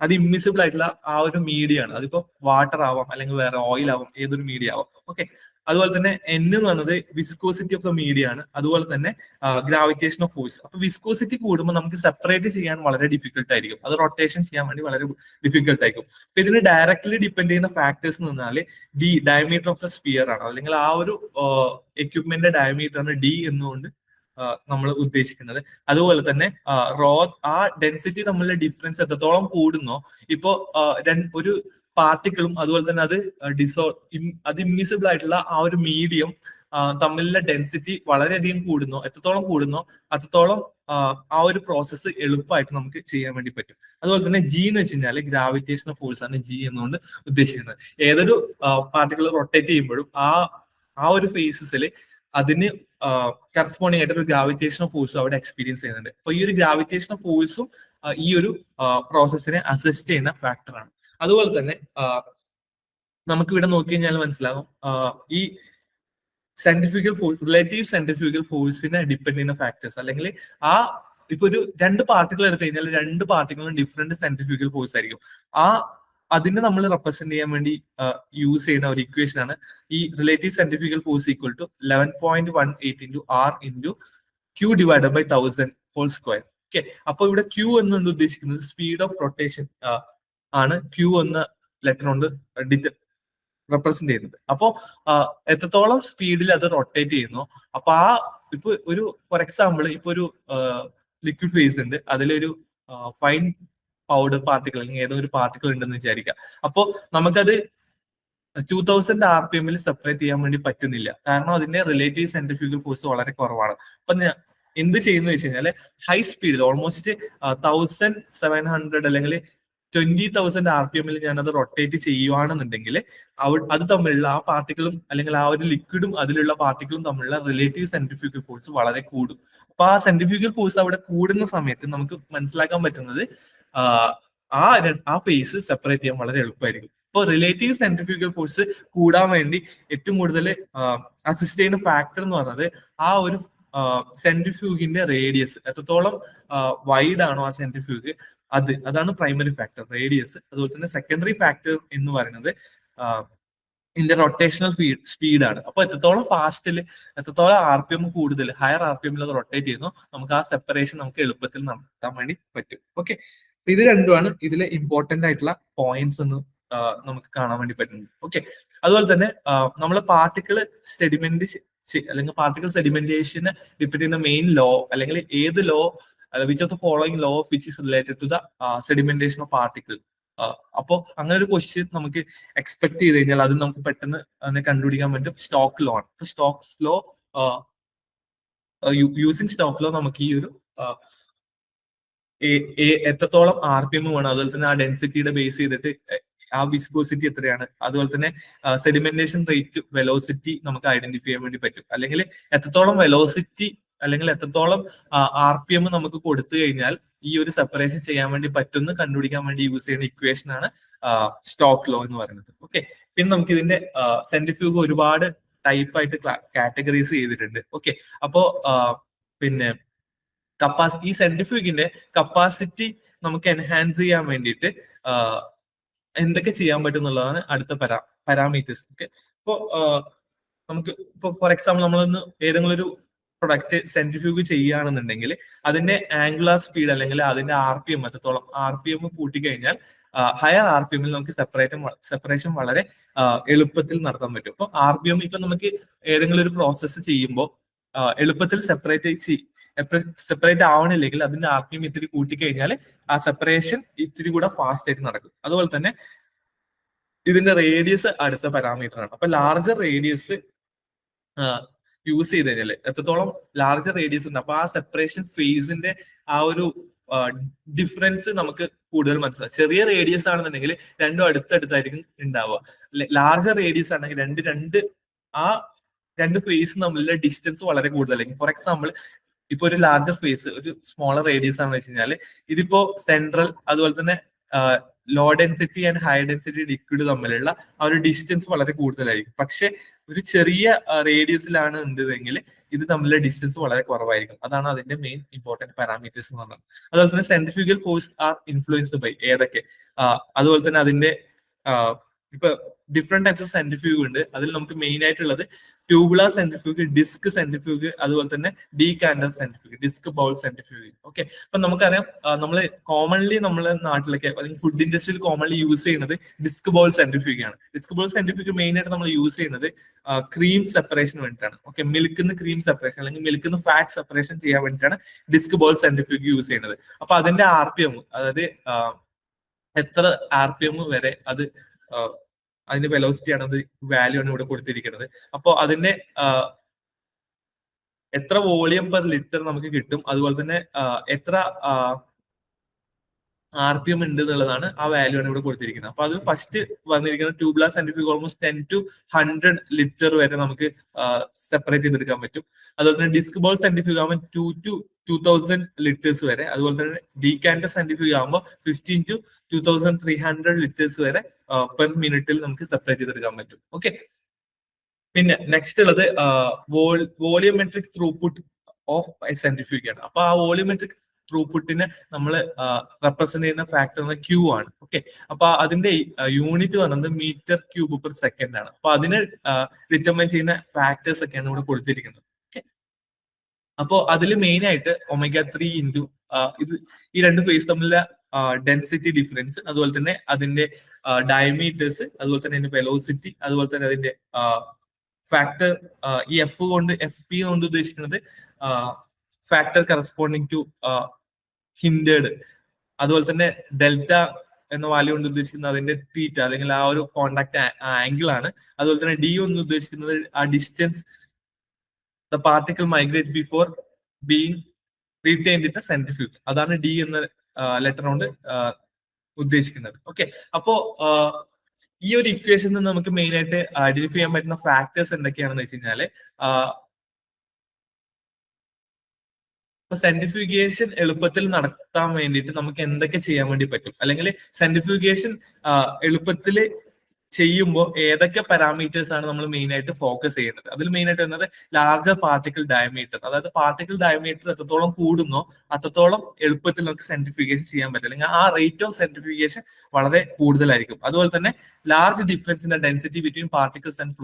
അത് ഇമ്മിസിബിൾ ആയിട്ടുള്ള ആ ഒരു മീഡിയ ആണ്. അതിപ്പോ വാട്ടർ ആവാം, അല്ലെങ്കിൽ വേറെ ഓയിൽ ആവാം, ഏതൊരു മീഡിയ ആവാം. ഓക്കെ, അതുപോലെ തന്നെ എൻ എന്ന് പറയുന്നത് വിസ്കോസിറ്റി ഓഫ് ദ മീഡിയ ആണ്. അതുപോലെ തന്നെ ഗ്രാവിറ്റേഷൻ ഓഫ് ഫോഴ്സ്. അപ്പൊ വിസ്കോസിറ്റി കൂടുമ്പോൾ നമുക്ക് സെപ്പറേറ്റ് ചെയ്യാൻ വളരെ ഡിഫിക്കൽട്ട് ആയിരിക്കും, അത് റൊട്ടേഷൻ ചെയ്യാൻ വേണ്ടി വളരെ ഡിഫിക്കൽട്ട് ആയിരിക്കും. അപ്പൊ ഇതിന് ഡയറക്ട്ലി ഡിപ്പെൻഡ് ചെയ്യുന്ന ഫാക്ടേഴ്സ് എന്ന് പറഞ്ഞാൽ ഡയമീറ്റർ ഓഫ് ദ സ്പിയർ ആണ്, അല്ലെങ്കിൽ ആ ഒരു എക്യുപ്മെന്റിന്റെ ഡയമീറ്റർ ആണ് ഡി എന്നുകൊണ്ട് നമ്മൾ ഉദ്ദേശിക്കുന്നത്. അതുപോലെ തന്നെ ആ ഡെൻസിറ്റി തമ്മിലുള്ള ഡിഫറൻസ് എത്രത്തോളം കൂടുന്നോ, ഇപ്പോ ഒരു പാർട്ടിക്കിളും അതുപോലെ തന്നെ അത് ഇമ്മിസിബിൾ ആയിട്ടുള്ള ആ ഒരു മീഡിയം തമ്മിലുള്ള ഡെൻസിറ്റി വളരെയധികം കൂടുന്നോ, എത്രത്തോളം കൂടുന്നോ അത്രത്തോളം ആ ഒരു പ്രോസസ്സ് എളുപ്പമായിട്ട് നമുക്ക് ചെയ്യാൻ വേണ്ടി പറ്റും. അതുപോലെ തന്നെ ജി എന്ന് വെച്ച് കഴിഞ്ഞാൽ ഗ്രാവിറ്റേഷണൽ ഫോഴ്സ് ആണ് ജി എന്നുകൊണ്ട് ഉദ്ദേശിക്കുന്നത്. ഏതൊരു പാർട്ടിക്കിൾ റൊട്ടേറ്റ് ചെയ്യുമ്പോഴും ആ ഒരു ഫേസസിൽ അതിന് കറസ്പോണ്ടിങ് ആയിട്ട് ഒരു ഗ്രാവിറ്റേഷണൽ ഫോഴ്സും അവിടെ എക്സ്പീരിയൻസ് ചെയ്യുന്നുണ്ട്. അപ്പൊ ഈ ഒരു ഗ്രാവിറ്റേഷണൽ ഫോഴ്സും ഈ ഒരു പ്രോസസ്സിനെ അസിസ്റ്റ് ചെയ്യുന്ന ഫാക്ടറാണ്. അതുപോലെ തന്നെ നമുക്ക് ഇവിടെ നോക്കി കഴിഞ്ഞാൽ മനസ്സിലാകും ഈ സെൻട്രിഫ്യൂഗൽ ഫോഴ്സ്, റിലേറ്റീവ് സെൻട്രിഫ്യൂഗൽ ഫോഴ്സിനെ ഡിപ്പെൻഡ് ചെയ്യുന്ന ഫാക്ടേഴ്സ്, അല്ലെങ്കിൽ ഇപ്പൊ ഒരു രണ്ട് പാർട്ടിക്കിൾ എടുത്തു കഴിഞ്ഞാൽ രണ്ട് പാർട്ടിക്കിളും ഡിഫറെന്റ് സെൻട്രിഫ്യൂഗൽ ഫോഴ്സ് ആയിരിക്കും. അതിനെ നമ്മൾ റെപ്രസെന്റ് ചെയ്യാൻ വേണ്ടി യൂസ് ചെയ്യുന്ന ഒരു ഇക്വേഷൻ ആണ് ഈ relative centrifugal force equal to 11.18 into R into Q divided by 1000 whole square. Okay, അപ്പൊ ഇവിടെ ക്യൂ എന്നുകൊണ്ട് ഉദ്ദേശിക്കുന്നത് സ്പീഡ് ഓഫ് റൊട്ടേഷൻ ആണ് ക്യൂ എന്ന ലെറ്റർ കൊണ്ട് റെപ്രസെന്റ് ചെയ്യുന്നത്. അപ്പോ എത്രത്തോളം സ്പീഡിൽ അത് റൊട്ടേറ്റ് ചെയ്യുന്നു, അപ്പൊ ഇപ്പൊ ഒരു ഫോർ എക്സാമ്പിൾ ഇപ്പൊ ഒരു ലിക്വിഡ് ഫേസ് ഉണ്ട്, അതിലൊരു ഫൈൻ പൗഡർ പാർട്ടിക്കിൾ അല്ലെങ്കിൽ ഏതോ ഒരു പാർട്ടിക്കിൾ ഉണ്ടെന്ന് വിചാരിക്കാം. അപ്പോ നമുക്കത് 2000 RPM സെപ്പറേറ്റ് ചെയ്യാൻ വേണ്ടി പറ്റുന്നില്ല, കാരണം അതിന്റെ റിലേറ്റീവ് സെൻട്രിഫ്യൂഗൽ ഫോഴ്സ് വളരെ കുറവാണ്. അപ്പൊ എന്ത് ചെയ്യുന്ന വെച്ച് കഴിഞ്ഞാൽ ഹൈ സ്പീഡിൽ ഓൾമോസ്റ്റ് 1700 അല്ലെങ്കിൽ 20,000 RPM ഞാനത് റൊട്ടേറ്റ് ചെയ്യുവാണെന്നുണ്ടെങ്കിൽ അത് തമ്മിലുള്ള ആ പാർട്ടിക്കിളും അല്ലെങ്കിൽ ആ ഒരു ലിക്വിഡും അതിലുള്ള പാർട്ടിക്കിളും തമ്മിലുള്ള റിലേറ്റീവ് സെൻട്രിഫ്യൂഗൽ ഫോഴ്സ് വളരെ കൂടും. അപ്പൊ ആ സെൻട്രിഫ്യൂഗൽ ഫോഴ്സ് അവിടെ കൂടുന്ന സമയത്ത് നമുക്ക് മനസ്സിലാക്കാൻ പറ്റുന്നത് ആ ഫേസ് സെപ്പറേറ്റ് ചെയ്യാൻ വളരെ എളുപ്പമായിരിക്കും. ഇപ്പൊ റിലേറ്റീവ് സെൻട്രിഫ്യൂഗൽ ഫോഴ്സ് കൂടാൻ വേണ്ടി ഏറ്റവും കൂടുതൽ അസിസ്റ്റ് ചെയ്യുന്ന ഫാക്ടർ എന്ന് പറയുന്നത് ആ ഒരു സെൻട്രിഫ്യൂഗിന്റെ റേഡിയസ് എത്രത്തോളം വൈഡ് ആണോ ആ സെൻട്രിഫ്യൂഗ്, അതാണ് പ്രൈമറി ഫാക്ടർ, റേഡിയസ്. അതുപോലെ തന്നെ സെക്കൻഡറി ഫാക്ടർ എന്ന് പറയുന്നത് ഇതിന്റെ റൊട്ടേഷണൽ സ്പീഡാണ്. അപ്പൊ എത്രത്തോളം ഫാസ്റ്റിൽ, എത്രത്തോളം RPM കൂടുതൽ, ഹയർ RPM അത് റൊട്ടേറ്റ് ചെയ്യുന്നു, നമുക്ക് ആ സെപ്പറേഷൻ നമുക്ക് എളുപ്പത്തിൽ നടത്താൻ വേണ്ടി പറ്റും. ഓക്കെ, ഇത് രണ്ടുമാണ് ഇതിലെ ഇമ്പോർട്ടന്റ് ആയിട്ടുള്ള പോയിന്റ്സ് എന്ന് നമുക്ക് കാണാൻ വേണ്ടി പറ്റുന്നത്. ഓക്കെ, അതുപോലെ തന്നെ നമ്മൾ പാർട്ടിക്കിൾ സെഡിമെന്റ് അല്ലെങ്കിൽ പാർട്ടിക്കിൾ സെഡിമെന്റേഷന് ഡിപ്പെൻഡ് ചെയ്യുന്ന മെയിൻ ലോ അല്ലെങ്കിൽ ഏത് law which of the following law of which is related to the sedimentation of particle. അപ്പോൾ അങ്ങനെ ഒരു ക്വസ്റ്റ്യൻ നമുക്ക് എക്സ്പെക്ട് ചെയ്ത് കഴിഞ്ഞാൽ അത് നമുക്ക് പെട്ടെന്ന് അതിനെ കണ്ടുപിടിക്കാൻ പറ്റും സ്റ്റോക്ക് ലോ ആണ്. അപ്പൊ Stokes law using stock law നമുക്ക് ഈ ഒരു എത്രത്തോളം RPM വേണം, അതുപോലെ തന്നെ ആ ഡെൻസിറ്റിയുടെ ബേസ് ചെയ്തിട്ട് ആ വിസ്കോസിറ്റി എത്രയാണ്, അതുപോലെ തന്നെ സെഡിമെന്റേഷൻ റേറ്റ്, വെലോസിറ്റി നമുക്ക് ഐഡന്റിഫൈ ചെയ്യാൻ വേണ്ടി പറ്റും. അല്ലെങ്കിൽ എത്രത്തോളം വെലോസിറ്റി അല്ലെങ്കിൽ എത്രത്തോളം RPM നമുക്ക് കൊടുത്തു കഴിഞ്ഞാൽ ഈ ഒരു സെപ്പറേഷൻ ചെയ്യാൻ വേണ്ടി പറ്റുമെന്ന് കണ്ടുപിടിക്കാൻ വേണ്ടി യൂസ് ചെയ്യുന്ന ഇക്വേഷൻ ആണ് സ്റ്റോക്ക് ലോ എന്ന് പറയുന്നത്. ഓക്കെ, പിന്നെ നമുക്ക് ഇതിന്റെ സെൻട്രിഫ്യൂഗ് ഒരുപാട് ടൈപ്പ് ആയിട്ട് കാറ്റഗറൈസ് ചെയ്തിട്ടുണ്ട്. ഓക്കെ, അപ്പോ പിന്നെ ഈ സെൻട്രിഫ്യൂഗിന്റെ കപ്പാസിറ്റി നമുക്ക് എൻഹാൻസ് ചെയ്യാൻ വേണ്ടിയിട്ട് എന്തൊക്കെ ചെയ്യാൻ പറ്റും എന്നുള്ളതാണ് അടുത്ത പാരാമീറ്റേഴ്സ്. ഓക്കെ, ഇപ്പോ നമുക്ക് ഇപ്പൊ ഫോർ എക്സാമ്പിൾ നമ്മളൊന്ന് ഏതെങ്കിലും ഒരു പ്രൊഡക്റ്റ് സെൻട്രിഫ്യൂഗ് ചെയ്യുകയാണെന്നുണ്ടെങ്കിൽ അതിന്റെ ആംഗുലാർ സ്പീഡ് അല്ലെങ്കിൽ അതിന്റെ RPM എത്രത്തോളം RPM കൂട്ടിക്കഴിഞ്ഞാൽ ഹയർ RPMൽ നമുക്ക് സെപ്പറേഷൻ വളരെ എളുപ്പത്തിൽ നടത്താൻ പറ്റും. ഇപ്പൊ RPM ഇപ്പൊ നമുക്ക് ഏതെങ്കിലും ഒരു പ്രോസസ്സ് ചെയ്യുമ്പോൾ എളുപ്പത്തിൽ സെപ്പറേറ്റ് ആവണില്ലെങ്കിൽ അതിന്റെ RPM ഇത്തിരി കൂട്ടിക്കഴിഞ്ഞാൽ ആ സെപ്പറേഷൻ ഇത്തിരി കൂടെ ഫാസ്റ്റ് ആയിട്ട് നടക്കും. അതുപോലെ തന്നെ ഇതിന്റെ റേഡിയസ് അടുത്ത പാരാമീറ്റർ ആണ്. അപ്പൊ ലാർജർ റേഡിയസ് യൂസ് ചെയ്ത് കഴിഞ്ഞാൽ എത്രത്തോളം ലാർജർ റേഡിയസ് ഉണ്ട്, അപ്പൊ ആ സെപ്പറേഷൻ ഫേസിന്റെ ആ ഒരു ഡിഫറൻസ് നമുക്ക് കൂടുതൽ മനസ്സിലാവും. ചെറിയ റേഡിയസ് ആണെന്നുണ്ടെങ്കിൽ രണ്ടും അടുത്തടുത്തായിരിക്കും ഉണ്ടാവുക. ലാർജർ റേഡിയസ് ആണെങ്കിൽ രണ്ട് ഫേസ് തമ്മിലുള്ള ഡിസ്റ്റൻസ് വളരെ കൂടുതലായിരിക്കും. ഫോർ എക്സാമ്പിൾ ഇപ്പൊ ഒരു ലാർജർ ഫേസ് ഒരു സ്മോളർ റേഡിയസ് ആണെന്ന് വെച്ച് കഴിഞ്ഞാൽ ഇതിപ്പോ സെൻട്രൽ അതുപോലെ തന്നെ low density and high density liquid തമ്മിലുള്ള ആ ഒരു ഡിസ്റ്റൻസ് വളരെ കൂടുതലായിരിക്കും. പക്ഷെ ഒരു ചെറിയ റേഡിയസിലാണ് എന്തെങ്കിൽ ഇത് തമ്മിലുള്ള ഡിസ്റ്റൻസ് വളരെ കുറവായിരിക്കും. അതാണ് അതിന്റെ മെയിൻ ഇമ്പോർട്ടന്റ് പാരാമീറ്റേഴ്സ് എന്ന് പറഞ്ഞത്. അതുപോലെ തന്നെ centrifugal force are influenced by ഏതൊക്കെ, അതുപോലെ തന്നെ അതിന്റെ ഇപ്പൊ ഡിഫറെന്റ് ടൈപ്സ് ഓഫ് സെൻട്രിഫ്യൂഗ് ഉണ്ട്. അതിൽ നമുക്ക് മെയിൻ ആയിട്ടുള്ളത് ട്യൂബുലാർ സെൻട്രിഫ്യൂഗ്, ഡിസ്ക് സെൻട്രിഫ്യൂഗ്, അതുപോലെ തന്നെ decanter centrifuge, disc bowl centrifuge. Okay, അപ്പൊ നമുക്കറിയാം നമ്മൾ കോമൺലി നമ്മളെ നാട്ടിലൊക്കെ അല്ലെങ്കിൽ ഫുഡ് ഇൻഡസ്ട്രിയിൽ കോമൺലി യൂസ് ചെയ്യുന്നത് ഡിസ്ക് ബൗൾ സെൻട്രിഫ്യൂഗ് ആണ്. ഡിസ്ക് ബൗൾ സെൻട്രിഫ്യൂഗ് മെയിൻ ആയിട്ട് നമ്മൾ യൂസ് ചെയ്യുന്നത് ക്രീം സെപ്പറേഷൻ വേണ്ടിയിട്ടാണ്. ഓക്കെ, മിൽക്കിന്ന് ക്രീം സെപ്പറേഷൻ അല്ലെങ്കിൽ മിൽക്കിന്ന് ഫാറ്റ് സെപ്പറേഷൻ ചെയ്യാൻ വേണ്ടിയിട്ടാണ് ഡിസ്ക് ബൗൾ സെൻട്രിഫ്യൂഗ് യൂസ് ചെയ്യുന്നത്. അപ്പൊ അതിന്റെ RPM, അതായത് എത്ര RPM വരെ അതിന്റെ വെലോസിറ്റി ആണ്, അത് വാല്യൂ ആണ് ഇവിടെ കൊടുത്തിരിക്കുന്നത്. അപ്പോൾ അതിന്റെ എത്ര വോളിയം പെർ ലിറ്റർ നമുക്ക് കിട്ടും, അതുപോലെ തന്നെ എത്ര RPM ഉണ്ട് എന്നുള്ളതാണ് ആ വാല്യൂ ആണ് ഇവിടെ കൊടുത്തിരിക്കുന്നത്. അപ്പൊ അത് ഫസ്റ്റ് വന്നിരിക്കുന്നത് tubular centrifuge almost 10 to 100 litre വരെ നമുക്ക് സെപ്പറേറ്റ് ചെയ്തെടുക്കാൻ പറ്റും. അതുപോലെ തന്നെ ഡിസ്ക് ബോൾ സെൻട്രിഫ്യൂഗ് ആകുമ്പോൾ 2 to 2000 ലിറ്റേഴ്സ് വരെ, അതുപോലെ തന്നെ ഡീകാൻഡർ സെൻട്രിഫ്യൂഗ് ആകുമ്പോൾ 15 to 2300 ലിറ്റേഴ്സ് വരെ പെർ മിനിറ്റിൽ നമുക്ക് സെപ്പറേറ്റ് ചെയ്തെടുക്കാൻ പറ്റും. ഓക്കെ, പിന്നെ നെക്സ്റ്റ് ഉള്ളത് വോളിയോമെട്രിക് ത്രൂപുട്ട് ഓഫ് സെൻട്രിഫ്യൂഗ് ആണ്. അപ്പൊ ആ വോളിയോമെട്രിക് ത്രൂപുട്ടിനെ നമ്മൾ റെപ്രസെന്റ് ചെയ്യുന്ന ഫാക്ടർ Q ആണ്. ഓക്കെ, അപ്പൊ അതിന്റെ യൂണിറ്റ് വന്നത് മീറ്റർ ക്യൂബ് പെർ സെക്കൻഡ് ആണ്. അപ്പൊ അതിനെ ഡിറ്റർമൈൻ ചെയ്യുന്ന ഫാക്ടേഴ്സ് ഒക്കെയാണ് ഇവിടെ കൊടുത്തിരിക്കുന്നത്. ഓക്കെ, അപ്പോ അതിൽ മെയിൻ ആയിട്ട് omega-3 ഇൻറ്റു ഈ രണ്ട് ഫേസ് തമ്മിലുള്ള ഡെൻസിറ്റി ഡിഫറൻസ്, അതുപോലെ തന്നെ അതിന്റെ ഡയമീറ്റേഴ്സ്, അതുപോലെ തന്നെ അതിന്റെ വെലോസിറ്റി, അതുപോലെ തന്നെ അതിന്റെ ഫാക്ടർ, ഈ FP കൊണ്ട് ഉദ്ദേശിക്കുന്നത് ഫാക്ടർ കറസ്പോണ്ടിങ് ടു ഹിൻഡേഡ്, അതുപോലെ തന്നെ ഡെൽറ്റ എന്ന വാല്യൂ കൊണ്ട് ഉദ്ദേശിക്കുന്നത് അതിന്റെ തീറ്റ അല്ലെങ്കിൽ ആ ഒരു കോണ്ടാക്ട് ആംഗിൾ ആണ്. അതുപോലെ തന്നെ D കൊണ്ട് ഉദ്ദേശിക്കുന്നത് ആ distance the particle migrate before being retained in the centrifuge, അതാണ് D എന്ന ലെറ്റർ കൊണ്ട് ഉദ്ദേശിക്കുന്നത്. ഓക്കെ, അപ്പോ ഈ ഒരു ഇക്വേഷനിൽ നിന്ന് നമുക്ക് മെയിൻ ആയിട്ട് ഐഡന്റിഫൈ ചെയ്യാൻ പറ്റുന്ന ഫാക്ടേഴ്സ് എന്തൊക്കെയാണെന്ന് വെച്ച് കഴിഞ്ഞാല് ഇപ്പൊ സെൻട്രിഫ്യൂഗേഷൻ എളുപ്പത്തിൽ നടത്താൻ വേണ്ടിയിട്ട് നമുക്ക് എന്തൊക്കെ ചെയ്യാൻ വേണ്ടി പറ്റും, അല്ലെങ്കിൽ സെൻട്രിഫ്യൂഗേഷൻ എളുപ്പത്തിൽ ചെയ്യുമ്പോൾ ഏതൊക്കെ പാരാമീറ്റേഴ്സ് ആണ് നമ്മൾ മെയിൻ ആയിട്ട് ഫോക്കസ് ചെയ്യുന്നത്. അതിൽ മെയിൻ ആയിട്ട് വരുന്നത് ലാർജർ പാർട്ടിക്കിൾ ഡയമീറ്റർ, അതായത് പാർട്ടിക്കിൾ ഡയമീറ്റർ എത്രത്തോളം കൂടുന്നോ അത്രത്തോളം എളുപ്പത്തിൽ നമുക്ക് സെൻട്രിഫ്യൂഗേഷൻ ചെയ്യാൻ പറ്റും, അല്ലെങ്കിൽ ആ റേറ്റ് ഓഫ് സെൻട്രിഫ്യൂഗേഷൻ വളരെ കൂടുതലായിരിക്കും. അതുപോലെ തന്നെ large difference in the density between particles and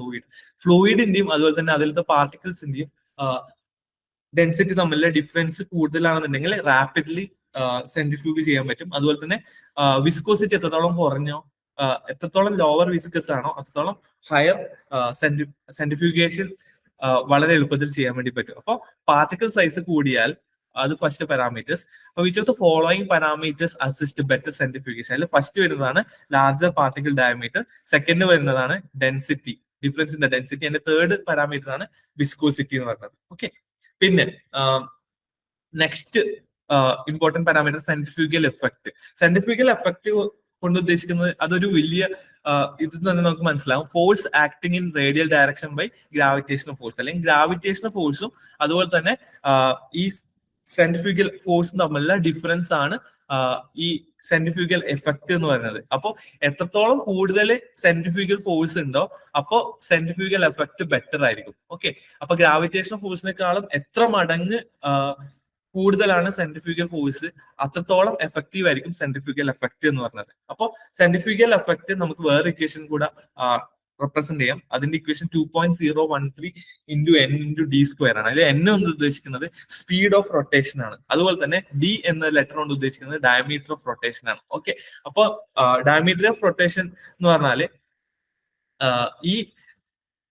ഫ്ലൂയിഡിന്റെയും അതുപോലെ തന്നെ അതിലത്തെ പാർട്ടിക്കിൾസിന്റെയും ഡെൻസിറ്റി തമ്മിലുള്ള ഡിഫറൻസ് കൂടുതലാണെന്നുണ്ടെങ്കിൽ റാപ്പിഡ്ലി സെൻട്രിഫ്യൂഗ് ചെയ്യാൻ പറ്റും. അതുപോലെ തന്നെ വിസ്കോസിറ്റി എത്രത്തോളം കുറഞ്ഞോ എത്രത്തോളം ലോവർ വിസ്കസ് ആണോ അത്രത്തോളം ഹയർ സെൻട്രിഫ്യൂഗേഷൻ വളരെ എളുപ്പത്തിൽ ചെയ്യാൻ വേണ്ടി പറ്റും. അപ്പോൾ പാർട്ടിക്കിൾ സൈസ് കൂടിയാൽ അത് ഫസ്റ്റ് പാരാമീറ്റേഴ്സ്. അപ്പൊ which of the following parameters assist better centrifugation. അതിൽ ഫസ്റ്റ് വരുന്നതാണ് ലാർജർ പാർട്ടിക്കിൾ ഡയമീറ്റർ, സെക്കൻഡ് വരുന്നതാണ് density, difference in the density, അതിന്റെ തേർഡ് പാരാമീറ്റർ ആണ് വിസ്കോസിറ്റി എന്ന് പറയുന്നത്. ഓക്കെ, പിന്നെ next important parameter centrifugal effect. Centrifugal effect കൊണ്ട് ഉദ്ദേശിക്കുന്നത് അതൊരു വലിയ ഇത് തന്നെ നമുക്ക് മനസ്സിലാവും. Force acting in radial direction by gravitational force, അല്ലെങ്കിൽ ഗ്രാവിറ്റേഷണൽ ഫോഴ്സും അതുപോലെ തന്നെ ഈ സെൻട്രിഫ്യൂഗൽ ഫോഴ്സും തമ്മിലുള്ള ഡിഫറൻസ് ആണ് ഈ സെൻട്രിഫ്യൂഗൽ എഫക്ട് എന്ന് പറയുന്നത്. അപ്പോൾ എത്രത്തോളം കൂടുതൽ സെൻട്രിഫ്യൂഗൽ ഫോഴ്സ് ഉണ്ടോ അപ്പോൾ സെൻട്രിഫ്യൂഗൽ എഫക്ട് ബെറ്റർ ആയിരിക്കും. ഓക്കെ, അപ്പൊ ഗ്രാവിറ്റേഷണൽ ഫോഴ്സിനേക്കാളും എത്ര മടങ്ങ് കൂടുതലാണ് സെൻട്രിഫ്യൂഗൽ ഫോഴ്സ് അത്രത്തോളം എഫക്റ്റീവ് ആയിരിക്കും സെൻട്രിഫ്യൂഗൽ എഫക്ട് എന്ന് പറഞ്ഞത്. അപ്പോൾ സെൻട്രിഫ്യൂഗൽ എഫക്ട് നമുക്ക് വേറെ ഇക്വേഷൻ കൂടെ റെപ്രസെന്റ് ചെയ്യാം. അതിന്റെ equation 2.013 into N into D square ആണ്. അതിൽ എൻ കൊണ്ട് ഉദ്ദേശിക്കുന്നത് സ്പീഡ് ഓഫ് റൊട്ടേഷൻ ആണ്. അതുപോലെ തന്നെ ഡി എന്ന ലെറ്റർ കൊണ്ട് ഉദ്ദേശിക്കുന്നത് ഡയമീറ്റർ ഓഫ് റൊട്ടേഷൻ ആണ്. ഓക്കെ, അപ്പോൾ ഡയമീറ്റർ ഓഫ് റൊട്ടേഷൻ എന്ന് പറഞ്ഞാല് ഈ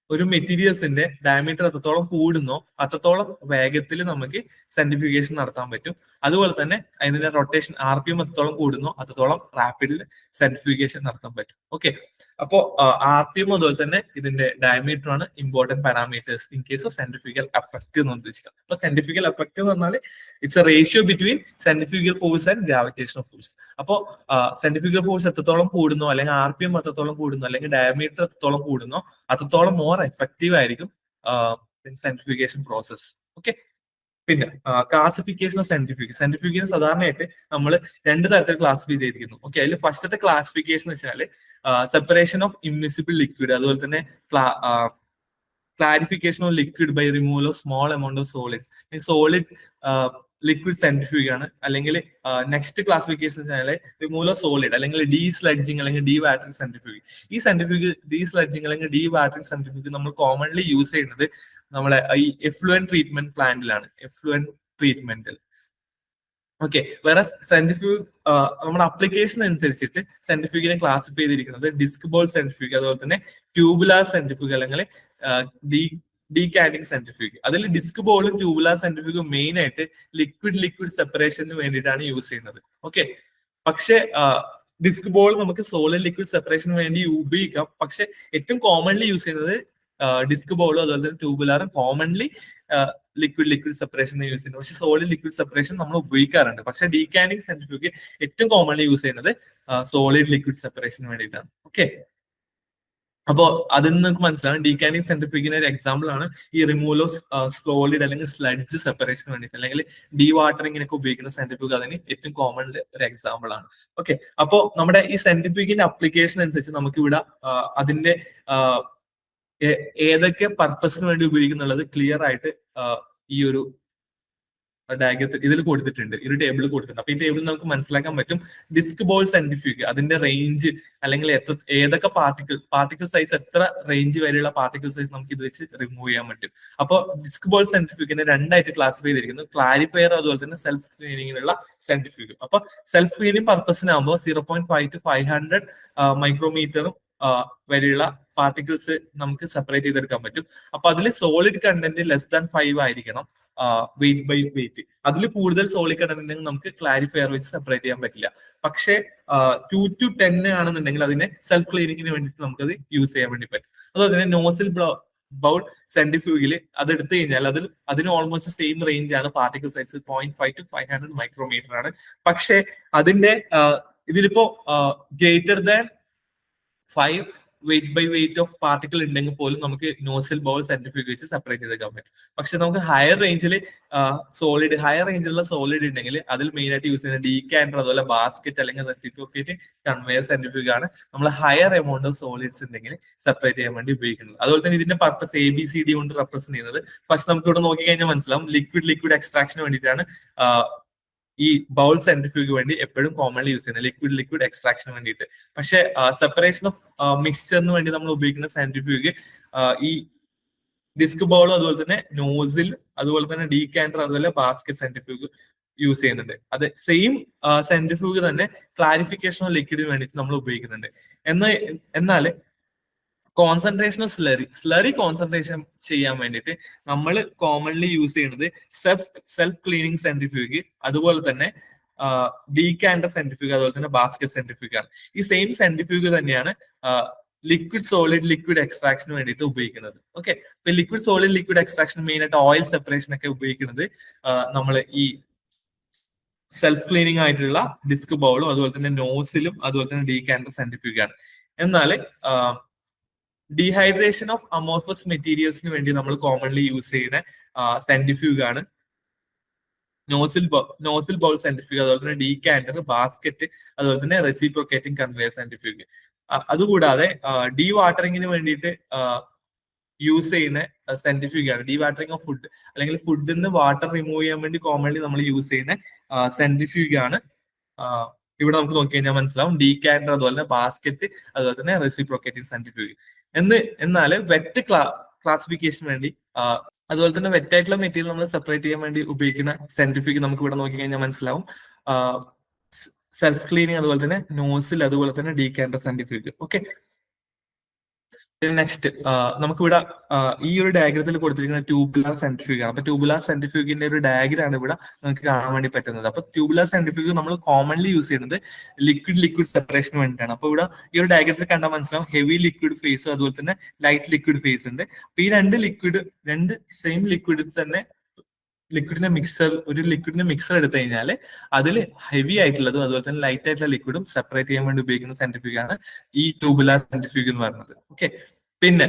ഒരു മെറ്റീരിയൽസിന്റെ ഡയമീറ്റർ എത്രത്തോളം കൂടുന്നോ അത്രത്തോളം വേഗത്തിൽ നമുക്ക് സെൻട്രിഫ്യൂഗേഷൻ നടത്താൻ പറ്റും. അതുപോലെ തന്നെ അതിന്റെ റൊട്ടേഷൻ RPM എത്രത്തോളം കൂടുന്നോ അത്രത്തോളം റാപ്പിഡിൽ സെൻട്രിഫ്യൂഗേഷൻ നടത്താൻ പറ്റും. ഓക്കെ, അപ്പോ RPM അതുപോലെ തന്നെ ഇതിന്റെ ഡയമീറ്റർ ആണ് important parameters in case of centrifugal effect എന്ന് ഉദ്ദേശിക്കാം. അപ്പൊ സെൻട്രിഫ്യൂഗൽ എഫക്ട് എന്ന് പറഞ്ഞാൽ it's A ratio between centrifugal force and gravitational force. അപ്പോൾ സെൻട്രിഫ്യൂഗൽ ഫോഴ്സ് എത്രത്തോളം കൂടുന്നോ, അല്ലെങ്കിൽ RPM എത്രത്തോളം കൂടുന്നോ, അല്ലെങ്കിൽ ഡയമീറ്റർ എത്രത്തോളം കൂടുന്നോ അത്രത്തോളം മോർ എഫക്റ്റീവ് ആയിരിക്കും സെൻട്രിഫ്യൂഗേഷൻ പ്രോസസ്. ഓക്കെ, പിന്നെ ക്ലാസിഫിക്കേഷൻ ഓഫ് സെൻട്രിഫ്യൂഗേഷൻ. സെൻട്രിഫ്യൂഗേഷൻ സാധാരണയായിട്ട് നമ്മൾ രണ്ട് തരത്തിൽ ക്ലാസിഫൈ ചെയ്തിരിക്കുന്നു. ഓക്കെ, അതിൽ ഫസ്റ്റത്തെ ക്ലാസിഫിക്കേഷൻ എന്ന് വെച്ചാൽ സെപ്പറേഷൻ ഓഫ് ഇമ്മിസിബിൾ ലിക്വിഡ്, അതുപോലെ തന്നെ clarification of liquid by removal of small amount of solids. Solid liquid centrifuge ആണ്. അല്ലെങ്കിൽ next classification removal of solid, അല്ലെങ്കിൽ ഡീ സ്ലഡ്ജിങ് അല്ലെങ്കിൽ ഡീ വാട്ടറിംഗ് സെൻട്രിഫ്യൂഗ്. ഈ സെൻട്രിഫ്യൂഗ് ഡീ സ്ലഡ്ജിങ് അല്ലെങ്കിൽ ഡീ വാട്ടറിംഗ് സെൻട്രിഫ്യൂഗ് നമ്മൾ കോമൺലി യൂസ് ചെയ്യുന്നത് നമ്മളെ ഈ എഫ്ലുവന്റ് ട്രീറ്റ്മെന്റ് പ്ലാന്റിലാണ്, എഫ്ലുവന്റ് ട്രീറ്റ്മെന്റിൽ. ഓക്കെ, വേറെ സെൻട്രിഫ്യൂഗ് നമ്മുടെ അപ്ലിക്കേഷൻ അനുസരിച്ചിട്ട് സെൻട്രിഫ്യൂഗിനെ ക്ലാസിഫൈ ചെയ്തിരിക്കുന്നത് ഡിസ്ക് ബോൾ സെൻട്രിഫ്യൂഗ്, അതുപോലെ തന്നെ ട്യൂബുലാർ സെൻട്രിഫ്യൂഗ് അല്ലെങ്കിൽ ഡീകാന്റിംഗ് സെൻട്രിഫ്യൂഗ്. അതിൽ ഡിസ്ക് ബോളും ട്യൂബുലാർ സെൻട്രിഫ്യൂഗും മെയിൻ ആയിട്ട് ലിക്വിഡ് സെപ്പറേഷന് വേണ്ടിയിട്ടാണ് യൂസ് ചെയ്യുന്നത്. ഓക്കെ, പക്ഷെ ഡിസ്ക് ബോൾ നമുക്ക് സോളിഡ് ലിക്വിഡ് സെപ്പറേഷന് വേണ്ടി ഉപയോഗിക്കാം. പക്ഷെ ഏറ്റവും കോമൺലി യൂസ് ചെയ്യുന്നത് ഡിസ്ക് ബോളും അതുപോലെ തന്നെ ട്യൂബുലാറും കോമൺലി ലിക്വിഡ് സെപ്പറേഷൻ യൂസ് ചെയ്യുന്നത്. പക്ഷെ സോളിഡ് ലിക്വിഡ് സെപ്പറേഷൻ നമ്മൾ ഉപയോഗിക്കാറുണ്ട്. പക്ഷെ ഡീകാന്റിംഗ് സെൻട്രിഫ്യൂഗ് ഏറ്റവും കോമൺലി യൂസ് ചെയ്യുന്നത് സോളിഡ് ലിക്വിഡ് സെപ്പറേഷന് വേണ്ടിയിട്ടാണ്. ഓക്കെ, അപ്പോ അതിൽ നിന്ന് നമുക്ക് മനസ്സിലാവും ഡീകാന്റിംഗ് സെൻട്രിഫ്യൂഗിന്റെ ഒരു എക്സാമ്പിൾ ആണ് ഈ റിമൂവൽ ഓഫ് സോളിഡ് അല്ലെങ്കിൽ സ്ലഡ്ജ് സെപ്പറേഷന് വേണ്ടിയിട്ട്, അല്ലെങ്കിൽ ഡീ വാട്ടറിങ്ങിനൊക്കെ ഉപയോഗിക്കുന്ന സെൻട്രിഫ്യൂഗ് അതിന് ഏറ്റവും കോമൺ ഒരു എക്സാമ്പിൾ ആണ്. ഓക്കെ, അപ്പോ നമ്മുടെ ഈ സെൻട്രിഫ്യൂഗിന്റെ അപ്ലിക്കേഷൻ അനുസരിച്ച് നമുക്ക് ഇവിടെ അതിന്റെ ഏതൊക്കെ പർപ്പസിന് വേണ്ടി ഉപയോഗിക്കുന്നുള്ളത് ക്ലിയർ ആയിട്ട് ഈ ഒരു ഡയഗ്രത്തിൽ ഇതിൽ കൊടുത്തിട്ടുണ്ട്, ഈ ഒരു ടേബിൾ കൊടുത്തിട്ടുണ്ട്. അപ്പൊ ഈ ടേബിളിൽ നമുക്ക് മനസ്സിലാക്കാൻ പറ്റും ഡിസ്ക് ബോൾ സെൻട്രിഫ്യൂഗ് അതിന്റെ റേഞ്ച്, അല്ലെങ്കിൽ ഏതൊക്കെ പാർട്ടിക്കിൾ സൈസ്, എത്ര റേഞ്ച് വരെയുള്ള പാർട്ടിക്കിൾ സൈസ് നമുക്ക് ഇത് വെച്ച് റിമൂവ് ചെയ്യാൻ പറ്റും. അപ്പോൾ ഡിസ്ക് ബോൾ സെൻട്രിഫ്യൂഗിനെ രണ്ടായിട്ട് ക്ലാസിഫൈ ചെയ്തിരിക്കുന്നു, ക്ലാരിഫയർ അതുപോലെ തന്നെ സെൽഫ് ക്ലീനിങ്ങിനുള്ള സെൻട്രിഫ്യൂഗ്. അപ്പൊ സെൽഫ് ക്ലീനിങ് പർപ്പസിനാകുമ്പോൾ 0.5 to 500 മൈക്രോമീറ്ററും വരെയുള്ള പാർട്ടിക്കിൾസ് നമുക്ക് സെപ്പറേറ്റ് ചെയ്തെടുക്കാൻ പറ്റും. അപ്പൊ അതിൽ സോളിഡ് കണ്ടന്റ് <5 ആയിരിക്കണം വെയിറ്റ് ബൈ വെയിറ്റ്. അതിൽ കൂടുതൽ സോളിഡ് കണ്ടന്റ് നമുക്ക് ക്ലാരിഫയർ വെച്ച് സെപ്പറേറ്റ് ചെയ്യാൻ പറ്റില്ല. പക്ഷേ 2 to 10 ആണെന്നുണ്ടെങ്കിൽ അതിനെ സെൽഫ് ക്ലീനിങ്ങിന് വേണ്ടിയിട്ട് നമുക്കത് യൂസ് ചെയ്യാൻ വേണ്ടി പറ്റും. അതുപോലെ തന്നെ നോസിൽ ബൗൾ സെൻട്രിഫ്യൂഗിൽ അതെടുത്തു കഴിഞ്ഞാൽ അതിന് ഓൾമോസ്റ്റ് സെയിം റേഞ്ച് ആണ്, പാർട്ടിക്കിൾ സൈസ് 0.5 to 500 മൈക്രോമീറ്റർ ആണ്. പക്ഷേ അതിന്റെ ഇതിലിപ്പോ greater than 5 weight by weight of particle ഉണ്ടെങ്കിൽ പോലും നമുക്ക് നോസിൽ ബൗൾ സെൻട്രിഫ്യൂഗ് വെച്ച് സെപ്പറേറ്റ് ചെയ്തെടുക്കാൻ പറ്റും. പക്ഷെ നമുക്ക് ഹയർ റേഞ്ചിലുള്ള സോളിഡ് ഉണ്ടെങ്കിൽ അതിൽ മെയിൻ ആയിട്ട് യൂസ് ചെയ്യുന്ന ഡീകാൻഡർ, അതുപോലെ ബാസ്കറ്റ് അല്ലെങ്കിൽ റെസിപ്രോക്കേറ്റിംഗ് കൺവെയർ സെൻട്രിഫ്യൂഗ് ആണ് നമ്മൾ ഹയർ എമൗണ്ട് ഓഫ് സോളിഡ്സ് ഉണ്ടെങ്കിൽ സെപ്പറേറ്റ് ചെയ്യാൻ വേണ്ടി ഉപയോഗിക്കുന്നത്. അതുപോലെ തന്നെ ഇതിന്റെ പർപ്പസ് ABCD കൊണ്ട് റെപ്രസെന്റ് ചെയ്യുന്നത് ഫസ്റ്റ് നമുക്ക് ഇവിടെ നോക്കി കഴിഞ്ഞാൽ മനസ്സിലാവും. ലിക്വിഡ് എക്സ്ട്രാക്ഷന് വേണ്ടിയിട്ടാണ് ഈ ബൗൾ സെൻട്രിഫ്യൂഗ് വേണ്ടി എപ്പോഴും കോമൺലി യൂസ് ചെയ്യുന്നത്, ലിക്വിഡ് എക്സ്ട്രാക്ഷന് വേണ്ടിയിട്ട്. പക്ഷെ സെപ്പറേഷൻ ഓഫ് മിക്സ്ചറിന് വേണ്ടി നമ്മൾ ഉപയോഗിക്കുന്ന സെൻട്രിഫ്യൂഗ് ഈ ഡിസ്ക് ബൗളും അതുപോലെ തന്നെ നോസിൽ, അതുപോലെ തന്നെ ഡീകാൻഡർ, അതുപോലെ ബാസ്കറ്റ് സെൻട്രിഫ്യൂഗ് യൂസ് ചെയ്യുന്നുണ്ട്. അത് സെയിം സെൻട്രിഫ്യൂഗ് തന്നെ ക്ലാരിഫിക്കേഷൻ ഓഫ് ലിക്വിഡിന് വേണ്ടിയിട്ട് നമ്മൾ ഉപയോഗിക്കുന്നുണ്ട്. എന്നാൽ കോൺസെൻട്രേഷൻ ഓഫ് സ്ലറി കോൺസെൻട്രേഷൻ ചെയ്യാൻ വേണ്ടിയിട്ട് നമ്മൾ കോമൺലി യൂസ് ചെയ്യുന്നത് സെൽഫ് ക്ലീനിങ് സെൻട്രിഫ്യൂഗ്, അതുപോലെ തന്നെ ഡീകാൻഡർ സെൻട്രിഫ്യൂഗ്, അതുപോലെ തന്നെ ബാസ്കറ്റ് സെൻട്രിഫ്യൂഗ് ആണ്. ഈ സെയിം സെൻട്രിഫ്യൂഗ് തന്നെയാണ് ലിക്വിഡ് സോളിഡ് ലിക്വിഡ് എക്സ്ട്രാക്ഷന് വേണ്ടിയിട്ട് ഉപയോഗിക്കുന്നത്. ഓക്കെ, ഇപ്പൊ liquid solid liquid extraction main ആയിട്ട് ഓയിൽ സെപ്പറേഷൻ ഒക്കെ ഉപയോഗിക്കുന്നത് നമ്മൾ ഈ സെൽഫ് ക്ലീനിങ് ആയിട്ടുള്ള ഡിസ്ക് ബൗളും അതുപോലെ തന്നെ നോസിലും അതുപോലെ തന്നെ ഡീകാൻഡർ സെൻട്രിഫ്യൂഗ് ആണ്. എന്നാൽ ഡീഹൈഡ്രേഷൻ ഓഫ് അമോർഫസ് മെറ്റീരിയൽസിന് വേണ്ടി നമ്മൾ കോമൺലി യൂസ് ചെയ്യുന്ന സെൻട്രിഫ്യൂഗ് ആണ് നോസിൽ ബൗൾ സെൻട്രിഫ്യൂഗ്, അതുപോലെ തന്നെ ഡീകാൻഡർ, ബാസ്കറ്റ്, അതുപോലെ തന്നെ റെസിപ്രോക്കേറ്റിംഗ് കൺവെയർ സെൻട്രിഫ്യൂഗ്. അതുകൂടാതെ ഡീ വാട്ടറിങ്ങിന് വേണ്ടിയിട്ട് യൂസ് ചെയ്യുന്ന സെൻട്രിഫ്യൂഗ് ആണ് ഡീ വാട്ടറിങ് ഓഫ് ഫുഡ്, അല്ലെങ്കിൽ ഫുഡിൽ നിന്ന് വാട്ടർ റിമൂവ് ചെയ്യാൻ വേണ്ടി കോമൺലി നമ്മൾ യൂസ് ചെയ്യുന്ന സെൻട്രിഫ്യൂഗ് ആണ്. ഇവിടെ നമുക്ക് നോക്കി കഴിഞ്ഞാൽ മനസ്സിലാവും ഡീകാൻഡർ, അതുപോലെ തന്നെ ബാസ്കറ്റ്, അതുപോലെ തന്നെ റെസിപ്രോക്കേറ്റിംഗ് സെൻട്രിഫ്യൂഗ്. എന്നാൽ വെറ്റ് ക്ലാസിഫിക്കേഷൻ വേണ്ടി അതുപോലെ തന്നെ വെറ്റായിട്ടുള്ള മെറ്റീരിയൽ നമ്മൾ സെപ്പറേറ്റ് ചെയ്യാൻ വേണ്ടി ഉപയോഗിക്കുന്ന സെൻട്രിഫ്യൂഗ് നമുക്ക് ഇവിടെ നോക്കി കഴിഞ്ഞാൽ മനസ്സിലാവും സെൽഫ് ക്ലീനിങ്, അതുപോലെ തന്നെ നോസിൽ, അതുപോലെ തന്നെ ഡീകാൻഡർ സെൻട്രിഫ്യൂഗ്. ഓക്കെ, നെക്സ്റ്റ് നമുക്കിവിടെ ഈ ഒരു ഡയഗ്രത്തിൽ കൊടുത്തിരിക്കുന്ന ട്യൂബുലാർ സെൻട്രിഫ്യൂഗ് ആണ്. അപ്പൊ ട്യൂബുലാർ സെൻട്രിഫ്യൂഗിന്റെ ഒരു ഡയഗ്രാണ് ഇവിടെ നമുക്ക് കാണാൻ വേണ്ടി പറ്റുന്നത്. അപ്പൊ ട്യൂബുലാർ സെൻട്രിഫ്യൂഗ് നമ്മൾ കോമൺലി യൂസ് ചെയ്യുന്നത് ലിക്വിഡ് സെപ്പറേഷന് വേണ്ടിയിട്ടാണ്. അപ്പൊ ഇവിടെ ഈ ഒരു ഡയഗ്രത്തിൽ കണ്ടാൽ മനസ്സിലാവും ഹെവി ലിക്വിഡ് ഫേസും അതുപോലെ തന്നെ ലൈറ്റ് ലിക്വിഡ് ഫേസ് ഉണ്ട്. അപ്പൊ ഈ രണ്ട് സെയിം ലിക്വിഡിൽ തന്നെ ലിക്വിഡിന്റെ മിക്സർ എടുത്തു കഴിഞ്ഞാൽ അതിൽ ഹെവി ആയിട്ടുള്ളതും അതുപോലെ തന്നെ ലൈറ്റ് ആയിട്ടുള്ള ലിക്വിഡും സെപ്പറേറ്റ് ചെയ്യാൻ വേണ്ടി ഉപയോഗിക്കുന്ന സെൻട്രിഫ്യൂഗ് ആണ് ഈ ട്യൂബുലാർ സെൻട്രിഫ്യൂഗ് എന്ന് പറയുന്നത്. ഓക്കെ, പിന്നെ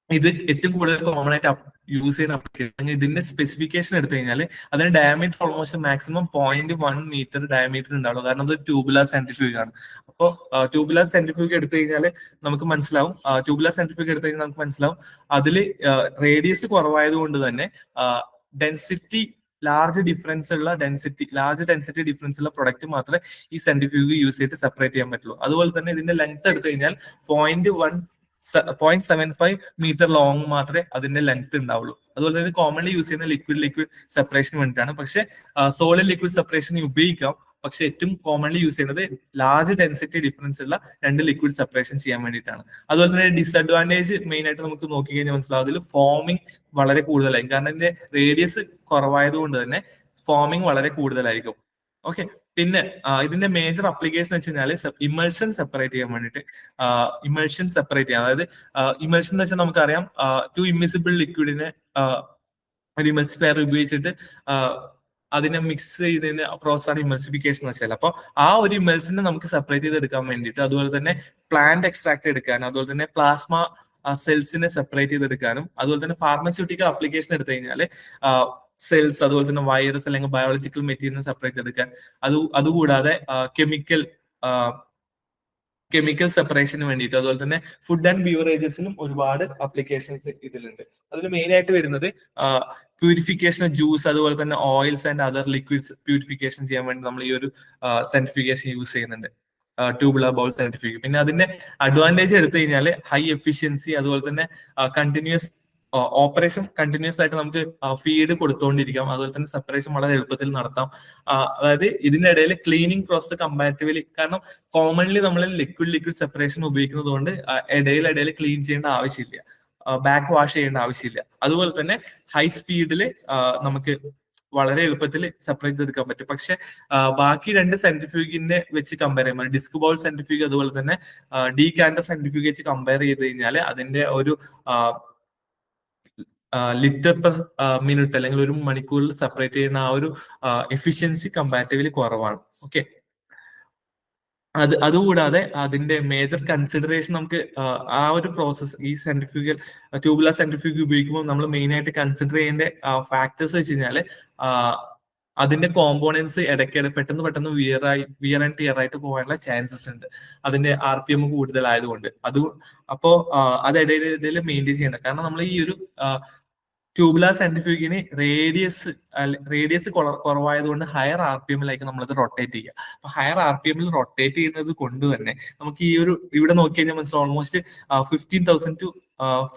ഇത് ഏറ്റവും കൂടുതൽ കോമൺ ആയിട്ട് യൂസ് ചെയ്യുന്ന അപ്ലിക്കേഷൻ, ഇതിന്റെ സ്പെസിഫിക്കേഷൻ എടുത്തു കഴിഞ്ഞാൽ അതിന് diameter almost maximum 0.1 meter diameter ഉണ്ടാവുള്ളൂ, കാരണം അത് ട്യൂബുലാർ സെൻട്രിഫ്യൂഗ് ആണ്. അപ്പോൾ ട്യൂബുലാർ സെൻട്രിഫ്യൂഗ് എടുത്തു കഴിഞ്ഞാൽ നമുക്ക് മനസ്സിലാവും അതിൽ റേഡിയസ് കുറവായതുകൊണ്ട് തന്നെ ലാർജ് ഡെൻസിറ്റി ഡിഫറൻസ് ഉള്ള പ്രൊഡക്റ്റ് മാത്രമേ ഈ സെൻട്രിഫ്യൂഗ് യൂസ് ചെയ്തിട്ട് സെപ്പറേറ്റ് ചെയ്യാൻ പറ്റുള്ളൂ. അതുപോലെ തന്നെ ഇതിന്റെ ലെങ്ത് എടുത്തു കഴിഞ്ഞാൽ 0.75 മീറ്റർ ലോങ് മാത്രമേ അതിന്റെ ലെങ്ത് ഉണ്ടാവുള്ളൂ. അതുപോലെ തന്നെ കോമൺലി യൂസ് ചെയ്യുന്ന ലിക്വിഡ് സെപ്പറേഷന് വേണ്ടിയിട്ടാണ്. പക്ഷെ സോളിഡ് ലിക്വിഡ് സെപ്പറേഷൻ ഉപയോഗിക്കാം, പക്ഷെ ഏറ്റവും കോമൺലി യൂസ് ചെയ്യുന്നത് ലാർജ് ഡെൻസിറ്റി ഡിഫറൻസ് ഉള്ള രണ്ട് ലിക്വിഡ് സെപ്പറേഷൻ ചെയ്യാൻ വേണ്ടിയിട്ടാണ്. അതുപോലെ തന്നെ ഡിസഡ്വാൻറ്റേജ് മെയിൻ ആയിട്ട് നമുക്ക് നോക്കി കഴിഞ്ഞാൽ മനസ്സിലാവും അതിൽ ഫോമിങ് വളരെ കൂടുതലായിരിക്കും, കാരണം ഇതിന്റെ റേഡിയസ് കുറവായതുകൊണ്ട് തന്നെ ഫോമിങ് വളരെ കൂടുതലായിരിക്കും. ഓക്കെ, പിന്നെ ഇതിന്റെ മേജർ അപ്ലിക്കേഷൻ വെച്ച് കഴിഞ്ഞാൽ ഇമൾഷൻ സെപ്പറേറ്റ് ചെയ്യാൻ വേണ്ടിയിട്ട് അതായത് ഇമൾഷൻ എന്ന് വെച്ചാൽ നമുക്കറിയാം ടു ഇമ്മിസിബിൾ ലിക്വിഡിനെ ഒരു ഇമൾസിഫയർ ഉപയോഗിച്ചിട്ട് അതിനെ മിക്സ് ചെയ്തതിന് പ്രോസസ്സാണ് ഇമൾസിഫിക്കേഷൻ എന്ന് വെച്ചാൽ. അപ്പോൾ ആ ഒരു ഇമൾസിനെ നമുക്ക് സെപ്പറേറ്റ് ചെയ്തെടുക്കാൻ വേണ്ടിയിട്ട്, അതുപോലെ തന്നെ പ്ലാന്റ് എക്സ്ട്രാക്ട് എടുക്കാനും, അതുപോലെ തന്നെ പ്ലാസ്മ സെൽസിനെ സെപ്പറേറ്റ് ചെയ്തെടുക്കാനും, അതുപോലെ തന്നെ ഫാർമസ്യൂട്ടിക്കൽ അപ്ലിക്കേഷൻ എടുത്തു കഴിഞ്ഞാൽ സെൽസ്, അതുപോലെ തന്നെ വൈറസ് അല്ലെങ്കിൽ ബയോളജിക്കൽ മെറ്റീരിയൽ സെപ്പറേറ്റ് എടുക്കാൻ, അതുകൂടാതെ കെമിക്കൽ സെപ്പറേഷന് വേണ്ടിയിട്ട്, അതുപോലെ തന്നെ ഫുഡ് ആൻഡ് ബീവറേജസിലും ഒരുപാട് അപ്ലിക്കേഷൻസ് ഇതിലുണ്ട്. അതിൽ മെയിൻ ആയിട്ട് വരുന്നത് പ്യൂരിഫിക്കേഷൻ ജ്യൂസ്, അതുപോലെ തന്നെ oils and other liquids purification ചെയ്യാൻ വേണ്ടി നമ്മൾ ഈ ഒരു സെൻട്രിഫ്യൂഗേഷൻ യൂസ് ചെയ്യുന്നുണ്ട്, ട്യൂബുലാർ ബൗൾ സെൻട്രിഫ്യൂഗ്. പിന്നെ അതിന്റെ അഡ്വാൻറ്റേജ് എടുത്തു കഴിഞ്ഞാൽ ഹൈ എഫിഷ്യൻസി, അതുപോലെ തന്നെ ഓപ്പറേഷൻ കണ്ടിന്യൂസ് ആയിട്ട് നമുക്ക് ഫീഡ് കൊടുത്തുകൊണ്ടിരിക്കാം, അതുപോലെ തന്നെ സെപ്പറേഷൻ വളരെ എളുപ്പത്തിൽ നടത്താം. അതായത് ഇതിന്റെ ഇടയിൽ ക്ലീനിങ് പ്രോസസ് കമ്പാരിറ്റീവ്ലി, കാരണം കോമൺലി നമ്മൾ ലിക്വിഡ് സെപ്പറേഷൻ ഉപയോഗിക്കുന്നത് കൊണ്ട് ഇടയിൽ ക്ലീൻ ചെയ്യേണ്ട ആവശ്യമില്ല, ബാക്ക് വാഷ് ചെയ്യേണ്ട ആവശ്യമില്ല. അതുപോലെ തന്നെ ഹൈ സ്പീഡിൽ നമുക്ക് വളരെ എളുപ്പത്തിൽ സെപ്പറേറ്റ് ചെയ്തെടുക്കാൻ പറ്റും. പക്ഷെ ബാക്കി രണ്ട് സെൻട്രിഫ്യൂഗിനെ വെച്ച് കമ്പയർ ചെയ്യുമ്പോൾ ഡിസ്ക് ബൗൾ സെൻട്രിഫ്യൂഗ് അതുപോലെ തന്നെ ഡീകാൻഡർ സെൻട്രിഫ്യൂഗ് വെച്ച് കമ്പയർ ചെയ്ത് കഴിഞ്ഞാൽ അതിന്റെ ഒരു ലിറ്റർ പെർ മിനിറ്റ് അല്ലെങ്കിൽ ഒരു മണിക്കൂറിൽ സെപ്പറേറ്റ് ചെയ്യുന്ന ആ ഒരു എഫിഷ്യൻസി കമ്പാരിറ്റീവ്ലി കുറവാണ്. ഓക്കെ, അതുകൂടാതെ അതിന്റെ മേജർ കൺസിഡറേഷൻ നമുക്ക് ആ ഒരു പ്രോസസ് ഈ ട്യൂബുലാർ സെൻട്രിഫ്യൂഗ് ഉപയോഗിക്കുമ്പോൾ നമ്മൾ മെയിൻ ആയിട്ട് കൺസിഡർ ചെയ്യേണ്ട ഫാക്ടേഴ്സ് വെച്ച് കഴിഞ്ഞാല് അതിന്റെ കോമ്പോണൻസ് ഇടയ്ക്കിടെ പെട്ടെന്ന് വിയർ ആൻഡ് ടിയർ ആയിട്ട് പോകാനുള്ള ചാൻസസ് ഉണ്ട്, അതിന്റെ RPM കൂടുതലായതുകൊണ്ട്. അപ്പോ അത് ഇടയിൽ മെയിൻറ്റെയിൻ ചെയ്യണം, കാരണം നമ്മൾ ഈ ഒരു ട്യൂബുലാർ സെൻട്രിഫ്യൂഗിന് റേഡിയസ് കുറവായതുകൊണ്ട് ഹയർ RPM-ലേക്ക് നമ്മളത് റൊട്ടേറ്റ് ചെയ്യുക. അപ്പൊ ഹയർ RPM-ൽ റൊട്ടേറ്റ് ചെയ്യുന്നത് കൊണ്ട് തന്നെ നമുക്ക് ഈ ഒരു ഇവിടെ നോക്കി കഴിഞ്ഞാൽ മനസ്സിലാവും ഓൾമോസ്റ്റ് 15,000 to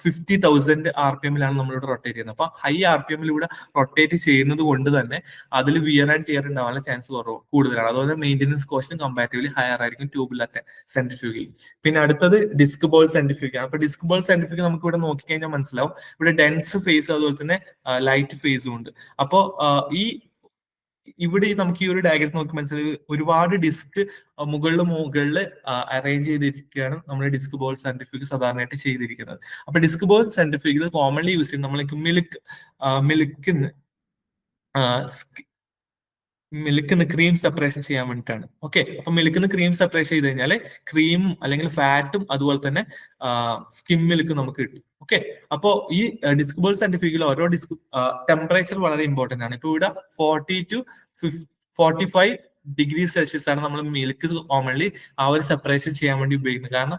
50,000 RPM-ലാണ് നമ്മളിവിടെ റൊട്ടേറ്റ് ചെയ്യുന്നത്. അപ്പൊ ഹൈ RPM-ൽ ഇവിടെ റൊട്ടേറ്റ് ചെയ്യുന്നത് കൊണ്ട് തന്നെ അതിൽ വിയർ ആൻഡ് ടിയർ ഉണ്ടാവാനുള്ള ചാൻസ് കൂടുതലാണ്. അതുപോലെ മെയിൻ്റെനൻസ് കോസ്റ്റും കമ്പാരിറ്റീവ്ലി ഹയർ ആയിരിക്കും ട്യൂബിലത്തെ സെൻട്രിഫ്യൂഗിൽ. പിന്നെ അടുത്തത് ഡിസ്ക് ബോൾ സെൻട്രിഫ്യൂഗ് ആണ്. അപ്പൊ ഡിസ്ക് ബോൾ സെൻട്രിഫ്യൂഗ് നമുക്ക് ഇവിടെ നോക്കിക്കഴിഞ്ഞാൽ മനസ്സിലാവും, ഇവിടെ ഡെൻസ് ഫേസ് അതുപോലെ തന്നെ ലൈറ്റ് ഫേസും ഉണ്ട്. അപ്പോ ഇവിടെ നമുക്ക് ഈ ഒരു ഡയഗ്രത്ത് നോക്കി മനസ്സിലായി ഒരുപാട് ഡിസ്ക് മുകളിൽ അറേഞ്ച് ചെയ്തിരിക്കുകയാണ് നമ്മുടെ ഡിസ്ക് ബോൾ സെൻട്രിഫ്യൂഗ് സാധാരണയായിട്ട് ചെയ്തിരിക്കുന്നത്. അപ്പൊ ഡിസ്ക് ബോൾ സെൻട്രിഫ്യൂഗിൽ കോമൺലി യൂസ് ചെയ്യുന്നത് നമ്മൾക്ക് മിൽക്കിന്ന് ക്രീം സെപ്പറേഷൻ ചെയ്യാൻ വേണ്ടിയിട്ടാണ്. ഓക്കെ, അപ്പൊ മിൽക്കിന്ന് ക്രീം സെപ്പറേഷൻ ചെയ്ത് കഴിഞ്ഞാൽ ക്രീമും അല്ലെങ്കിൽ ഫാറ്റും അതുപോലെ തന്നെ സ്കിം മിൽക്ക് നമുക്ക് കിട്ടും. ഓക്കെ, അപ്പോ ഈ ഡിസ്ക് ബോൾ സെൻട്രിഫ്യൂഗിൽ ഓരോ ടെമ്പറേച്ചർ വളരെ ഇമ്പോർട്ടന്റ് ആണ്. ഇപ്പൊ ഇവിടെ 40 to 45 ഡിഗ്രി സെൽഷ്യസ് ആണ് നമ്മൾ മിൽക്ക് കോമൺലി ആ ഒരു സെപ്പറേഷൻ ചെയ്യാൻ വേണ്ടി ഉപയോഗിക്കുന്നത്. കാരണം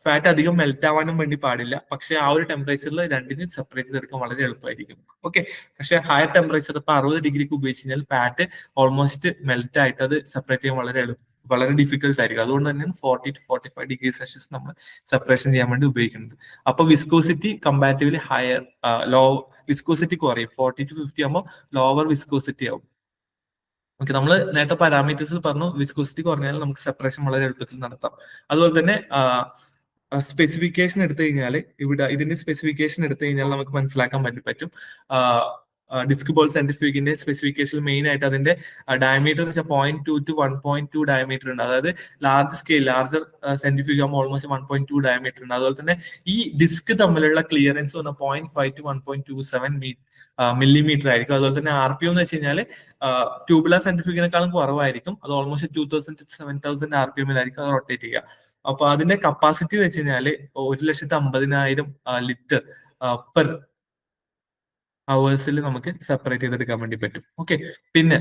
ഫാറ്റ് അധികം മെൽറ്റ് ആവാനും വേണ്ടി പാടില്ല. പക്ഷെ ആ ഒരു ടെമ്പറേച്ചറിൽ രണ്ടിനും സെപ്പറേറ്റ് ചെയ്തെടുക്കാൻ വളരെ എളുപ്പമായിരിക്കും. ഓക്കെ, പക്ഷെ ഹയർ ടെമ്പറേച്ചർ ഇപ്പൊ 60 ഡിഗ്രിക്ക് ഉപയോഗിച്ച് കഴിഞ്ഞാൽ ഫാറ്റ് ഓൾമോസ്റ്റ് മെൽറ്റ് ആയിട്ട് അത് സെപ്പറേറ്റ് ചെയ്യാൻ വളരെ ഡിഫിക്കൽട്ട് ആയിരിക്കും. അതുകൊണ്ട് തന്നെയാണ് 40 to 45 ഡിഗ്രി സെൽഷ്യസ് നമ്മൾ സെപ്പറേഷൻ ചെയ്യാൻ വേണ്ടി ഉപയോഗിക്കുന്നത്. അപ്പൊ വിസ്കോസിറ്റി കമ്പാരിറ്റീവ്ലി വിസ്കോസിറ്റി കുറയും. 40 to 50 ആകുമ്പോൾ ലോവർ വിസ്കോസിറ്റി ആവും. ഓക്കെ, നമ്മൾ നേരത്തെ പാരാമീറ്റേഴ്സിൽ പറഞ്ഞു വിസ്കോസിറ്റി കുറഞ്ഞാൽ നമുക്ക് സെപ്പറേഷൻ വളരെ എളുപ്പത്തിൽ നടത്താം. അതുപോലെ തന്നെ സ്പെസിഫിക്കേഷൻ എടുത്തു കഴിഞ്ഞാൽ ഇതിന്റെ സ്പെസിഫിക്കേഷൻ എടുത്തു കഴിഞ്ഞാൽ നമുക്ക് മനസ്സിലാക്കാൻ പറ്റും. ഡിസ്ക് ബോൾ സെൻട്രിഫ്യൂഗിന്റെ സ്പെസിഫിക്കേഷൻ മെയിൻ ആയിട്ട് അതിന്റെ ഡയമീറ്റർ എന്ന് വെച്ചാൽ 0.2 to 1.2 ഡയമീറ്റർ ഉണ്ട്. അതായത് ലാർജർ സെൻട്രിഫ്യൂഗ് ആകുമ്പോൾ ഓൾമോസ്റ്റ് 1.2 ഡയമീറ്റർ ഉണ്ട്. അതുപോലെ തന്നെ ഈ ഡിസ്ക് തമ്മിലുള്ള ക്ലിയറൻസ് വന്ന 0.5 to 1.27 മില്ലിമീറ്റർ ആയിരിക്കും. അതുപോലെ തന്നെ RPM എന്ന് വെച്ച് കഴിഞ്ഞാൽ ട്യൂബുലർ സെൻട്രിഫ്യൂഗിനെക്കാളും കുറവായിരിക്കും. അത് ഓൾമോസ്റ്റ് 2000 to 7000 RPM-ലായിരിക്കും അത് റൊട്ടേറ്റ് ചെയ്യുക. അപ്പൊ അതിന്റെ കപ്പാസിറ്റി എന്ന് വെച്ച് കഴിഞ്ഞാല് 1,50,000 ലിറ്റർ പെർ അവേഴ്സിൽ നമുക്ക് സെപ്പറേറ്റ് ചെയ്തെടുക്കാൻ വേണ്ടി പറ്റും. ഓക്കെ, പിന്നെ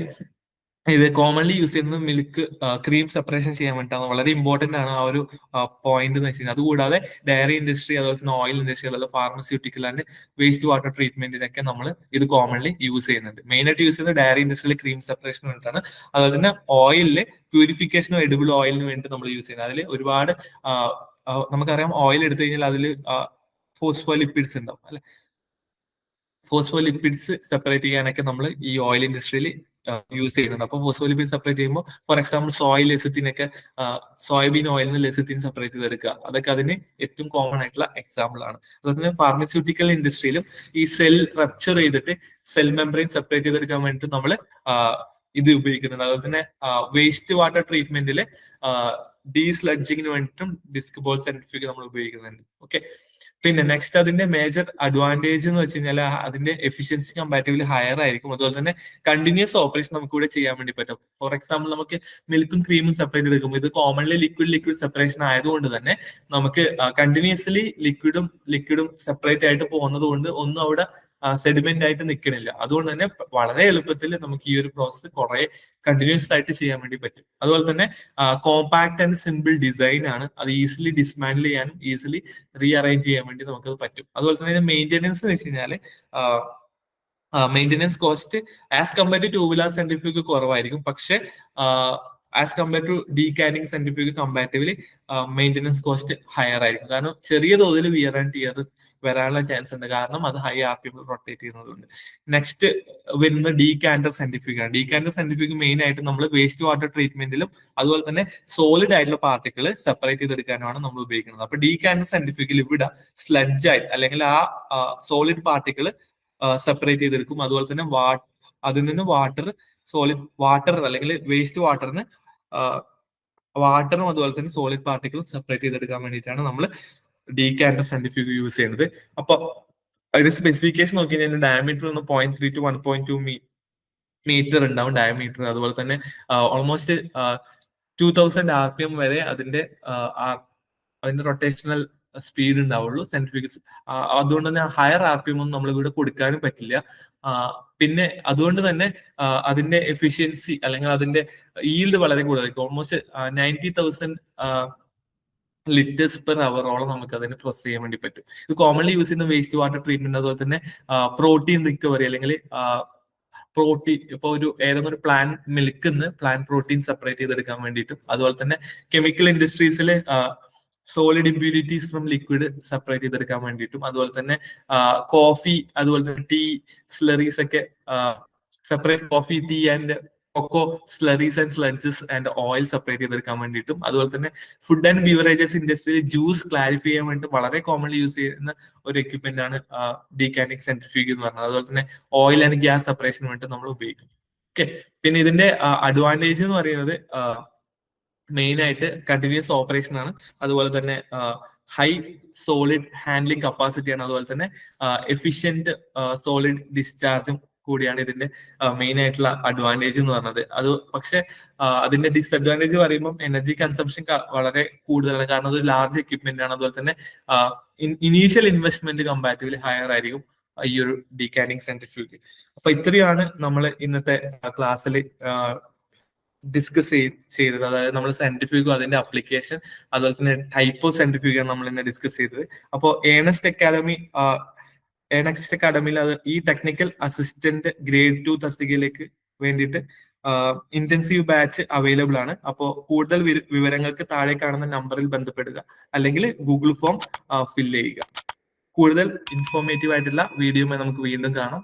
ഇത് കോമൺലി യൂസ് ചെയ്യുന്നത് മിൽക്ക് ക്രീം സെപ്പറേഷൻ ചെയ്യാൻ വേണ്ടിയിട്ടാണ്. വളരെ ഇമ്പോർട്ടന്റ് ആണ് ആ ഒരു പോയിന്റ് എന്ന് വെച്ച് കഴിഞ്ഞാൽ. അതുകൂടാതെ ഡയറി ഇൻഡസ്ട്രി അതുപോലെ തന്നെ ഓയിൽ ഇൻഡസ്ട്രി അതുപോലെ ഫാർമസ്യൂട്ടിക്കൽ ആൻഡ് വേസ്റ്റ് വാട്ടർ ട്രീറ്റ്മെന്റിനൊക്കെ നമ്മൾ ഇത് കോമൺലി യൂസ് ചെയ്യുന്നുണ്ട്. മെയിൻ ആയിട്ട് യൂസ് ചെയ്യുന്നത് ഡയറി ഇൻഡസ്ട്രിയിൽ ക്രീം സെപ്പറേഷൻ വേണ്ടിയിട്ടാണ്. അതുപോലെ തന്നെ ഓയിലില് പ്യൂരിഫിക്കേഷനും എഡിബിൾ ഓയിലിന് വേണ്ടി നമ്മൾ യൂസ് ചെയ്യുന്നത്. അതിൽ ഒരുപാട് നമുക്കറിയാം ഓയിൽ എടുത്തു കഴിഞ്ഞാൽ അതിൽ ഫോസ്ഫോലിപ്പിഡ്സ് ഉണ്ടാവും അല്ലെ. ഫോസ്ഫോലിപ്പിഡ്സ് സെപ്പറേറ്റ് ചെയ്യാനൊക്കെ നമ്മൾ ഈ ഓയിൽ ഇൻഡസ്ട്രിയിൽ യൂസ് ചെയ്യുന്നുണ്ട്. അപ്പൊ ഫോസ്ഫോലിപ്പിഡ് സെപ്പറേറ്റ് ചെയ്യുമ്പോൾ ഫോർ എക്സാമ്പിൾ ലെസിത്തിനൊക്കെ സോയാബീൻ ഓയിലിൽ നിന്ന് ലെസിത്തിൻ സെപ്പറേറ്റ് ചെയ്തെടുക്കുക, അതൊക്കെ അതിന് ഏറ്റവും കോമൺ ആയിട്ടുള്ള എക്സാമ്പിൾ ആണ്. അതുപോലെ തന്നെ ഫാർമസ്യൂട്ടിക്കൽ ഇൻഡസ്ട്രിയിലും ഈ സെൽ റപ്ചർ ചെയ്തിട്ട് സെൽ മെമ്പറൈൻ സെപ്പറേറ്റ് ചെയ്തെടുക്കാൻ വേണ്ടിയിട്ട് നമ്മൾ ഇത് ഉപയോഗിക്കുന്നുണ്ട്. അതുപോലെ തന്നെ വേസ്റ്റ് വാട്ടർ ട്രീറ്റ്മെന്റില് ഡീസ്ലഡ്ജിങ്ങിന് വേണ്ടിയിട്ടും ഡിസ്ക് ബോൾ സെൻട്രിഫ്യൂഗ് നമ്മൾ ഉപയോഗിക്കുന്നുണ്ട്. ഓക്കെ, പിന്നെ നെക്സ്റ്റ് അതിന്റെ മേജർ അഡ്വാൻറ്റേജ് എന്ന് വെച്ച് കഴിഞ്ഞാൽ അതിന്റെ എഫിഷ്യൻസി കമ്പാരിറ്റീവ്ലി ഹയർ ആയിരിക്കും. അതുപോലെ തന്നെ കണ്ടിന്യൂസ് ഓപ്പറേഷൻ നമുക്ക് ഇവിടെ ചെയ്യാൻ വേണ്ടി പറ്റും. ഫോർ എക്സാമ്പിൾ നമുക്ക് മിൽക്കും ക്രീമും സെപ്പറേറ്റ് എടുക്കുമ്പോൾ ഇത് കോമൺലി ലിക്വിഡ് സെപ്പറേഷൻ ആയതുകൊണ്ട് തന്നെ നമുക്ക് കണ്ടിന്യൂസ്ലി ലിക്വിഡും സെപ്പറേറ്റ് ആയിട്ട് പോകുന്നത് കൊണ്ട് ഒന്നും അവിടെ സെഡിമെന്റ് ആയിട്ട് നിൽക്കണില്ല. അതുകൊണ്ട് തന്നെ വളരെ എളുപ്പത്തിൽ നമുക്ക് ഈ ഒരു പ്രോസസ്സ് കുറെ കണ്ടിന്യൂസ് ആയിട്ട് ചെയ്യാൻ വേണ്ടി പറ്റും. അതുപോലെ തന്നെ കോമ്പാക്ട് ആൻഡ് സിമ്പിൾ ഡിസൈൻ ആണ്. അത് ഈസിലി ഡിസ്മാൻഡിൽ ചെയ്യാനും ഈസിലി റീഅറേഞ്ച് ചെയ്യാൻ വേണ്ടി നമുക്ക് പറ്റും. അതുപോലെ തന്നെ മെയിൻ്റെനൻസ് എന്ന് വെച്ച് കഴിഞ്ഞാൽ maintenance cost as compare to tubular centrifuge കുറവായിരിക്കും. പക്ഷെ as compare to decanting centrifuge comparatively maintenance cost higher ആയിരിക്കും. കാരണം ചെറിയ തോതിൽ വിയർ ആൻഡ് ടിയർ വരാനുള്ള ചാൻസ് ഉണ്ട്, കാരണം അത് ഹൈ RPM റൊട്ടേറ്റ് ചെയ്യുന്നതുകൊണ്ട്. നെക്സ്റ്റ് വരുന്ന ഡീകാൻഡർ സെൻട്രിഫ്യൂഗ് ആണ്. ഡീകാൻഡർ സെൻട്രിഫ്യൂഗ് മെയിൻ ആയിട്ട് നമ്മൾ വേസ്റ്റ് വാട്ടർ ട്രീറ്റ്മെന്റിലും അതുപോലെ തന്നെ സോളിഡ് ആയിട്ടുള്ള പാർട്ടിക്കിൾ സെപ്പറേറ്റ് ചെയ്തെടുക്കാനാണ് നമ്മൾ ഉപയോഗിക്കുന്നത്. അപ്പൊ ഡീകാൻഡർ സെൻട്രിഫ്യൂഗിൽ ഇവിടെ സ്ലഡ്ജ് ആയിട്ട് അല്ലെങ്കിൽ ആ സോളിഡ് പാർട്ടിക്കിൾ സെപ്പറേറ്റ് ചെയ്തെടുക്കും. അതുപോലെ തന്നെ അതിൽ നിന്ന് സോളിഡ് വാട്ടർ അല്ലെങ്കിൽ വേസ്റ്റ് വാട്ടറിന് വാട്ടറും അതുപോലെ തന്നെ സോളിഡ് പാർട്ടിക്കിളും സെപ്പറേറ്റ് ചെയ്തെടുക്കാൻ വേണ്ടിയിട്ടാണ് നമ്മൾ ഡീകാൻഡർ സെൻട്രിഫ്യൂഗ് യൂസ് ചെയ്യുന്നത്. അപ്പൊ അതിന്റെ സ്പെസിഫിക്കേഷൻ നോക്കി കഴിഞ്ഞാൽ ഡയമീറ്റർ 0.3 to 1.2 മീറ്റർ ഉണ്ടാവും ഡയമീറ്റർ. അതുപോലെ തന്നെ ഓൾമോസ്റ്റ് 2000 RPM വരെ അതിന്റെ റൊട്ടേഷണൽ സ്പീഡ് ഉണ്ടാവുള്ളൂ സെൻട്രിഫ്യൂഗസ്. അതുകൊണ്ട് തന്നെ ഹയർ RPM ഒന്നും നമ്മൾ ഇവിടെ കൊടുക്കാനും പറ്റില്ല. പിന്നെ അതുകൊണ്ട് തന്നെ അതിന്റെ എഫിഷ്യൻസി അല്ലെങ്കിൽ അതിന്റെ ഈൽഡ് വളരെ കൂടുതലായിരിക്കും. ഓൾമോസ്റ്റ് 90,000 ലിറ്റേഴ്സ് പെർ അവറോളം നമുക്ക് അതിനെ പ്രോസസ് ചെയ്യാൻ വേണ്ടി പറ്റും. ഇത് കോമൺലി യൂസ് ചെയ്യുന്ന വേസ്റ്റ് വാട്ടർ ട്രീറ്റ്മെന്റ്, അതുപോലെ തന്നെ പ്രോട്ടീൻ റിക്കവറി അല്ലെങ്കിൽ പ്രോട്ടീൻ ഇപ്പൊ ഏതെങ്കിലും ഒരു പ്ലാന്റ് മിൽക്കിന്ന് പ്ലാന്റ് പ്രോട്ടീൻ സെപ്പറേറ്റ് ചെയ്തെടുക്കാൻ വേണ്ടിയിട്ടും, അതുപോലെ തന്നെ കെമിക്കൽ ഇൻഡസ്ട്രീസിൽ solid impurities from liquid separate ചെയ്തെടുക്കാൻ വേണ്ടിയിട്ടും, അതുപോലെ തന്നെ കോഫി, അതുപോലെ തന്നെ ടീ സ്ലറീസ് ഒക്കെ separate coffee, tea and cocoa slurries and sludges and oil separate ചെയ്തെടുക്കാൻ വേണ്ടിയിട്ടും, അതുപോലെ തന്നെ ഫുഡ് ആൻഡ് ബീവറേജസ് ഇൻഡസ്ട്രിയിൽ ജ്യൂസ് ക്ലാരിഫൈ ചെയ്യാൻ വേണ്ടി വളരെ കോമൺലി യൂസ് ചെയ്യുന്ന ഒരു എക്യുപ്മെന്റ് ആണ് ഡീകാനിക് സെൻട്രിഫ്യൂഗ് എന്ന് പറഞ്ഞത്. അതുപോലെ തന്നെ ഓയിൽ ആൻഡ് ഗ്യാസ് സെപ്പറേഷന് വേണ്ടി നമ്മൾ ഉപയോഗിക്കും. ഓക്കെ, പിന്നെ ഇതിന്റെ അഡ്വാൻറ്റേജ് എന്ന് പറയുന്നത് മെയിൻ ആയിട്ട് കണ്ടിന്യൂസ് ഓപ്പറേഷൻ ആണ്, അതുപോലെ തന്നെ ഹൈ സോളിഡ് ഹാൻഡ്ലിംഗ് കപ്പാസിറ്റിയാണ്, അതുപോലെ തന്നെ എഫിഷ്യന്റ് സോളിഡ് ഡിസ്ചാർജും കൂടിയാണ് ഇതിന്റെ മെയിൻ ആയിട്ടുള്ള അഡ്വാൻറ്റേജ് എന്ന് പറഞ്ഞത്. അത് പക്ഷെ അതിന്റെ ഡിസ്അഡ്വാൻറ്റേജ് പറയുമ്പോൾ എനർജി കൺസംഷൻ വളരെ കൂടുതലാണ്, കാരണം അത് ലാർജ് എക്യുപ്മെന്റ് ആണ്. അതുപോലെ തന്നെ ഇനീഷ്യൽ ഇൻവെസ്റ്റ്മെന്റ് കമ്പാരിറ്റീവ്ലി ഹയർ ആയിരിക്കും ഈ ഒരു ഡീകാനിങ് സെൻട്രിഫ്യൂഗ്. അപ്പൊ ഇത്രയാണ് നമ്മൾ ഇന്നത്തെ ക്ലാസ്സിൽ ഡിസ്കസ് ചെയ്തത്. അതായത് നമ്മൾ സെൻട്രിഫ്യൂഗും അതിന്റെ അപ്ലിക്കേഷൻ, അതുപോലെ തന്നെ ടൈപ്പ് ഓഫ് സെൻട്രിഫ്യൂഗാണ് നമ്മൾ ഇന്ന് ഡിസ്കസ് ചെയ്തത്. അപ്പോൾ ഏണസ്റ്റ് അക്കാഡമിയിൽ അത് ഈ ടെക്നിക്കൽ അസിസ്റ്റന്റ് ഗ്രേഡ് 2 തസ്തികയിലേക്ക് വേണ്ടിയിട്ട് ഇന്റൻസീവ് ബാച്ച് അവൈലബിൾ ആണ്. അപ്പോൾ കൂടുതൽ വിവരങ്ങൾക്ക് താഴെ കാണുന്ന നമ്പറിൽ ബന്ധപ്പെടുക, അല്ലെങ്കിൽ ഗൂഗിൾ ഫോം ഫില്ല് ചെയ്യുക. കൂടുതൽ ഇൻഫോർമേറ്റീവ് ആയിട്ടുള്ള വീഡിയോയുമായി നമുക്ക് വീണ്ടും കാണാം.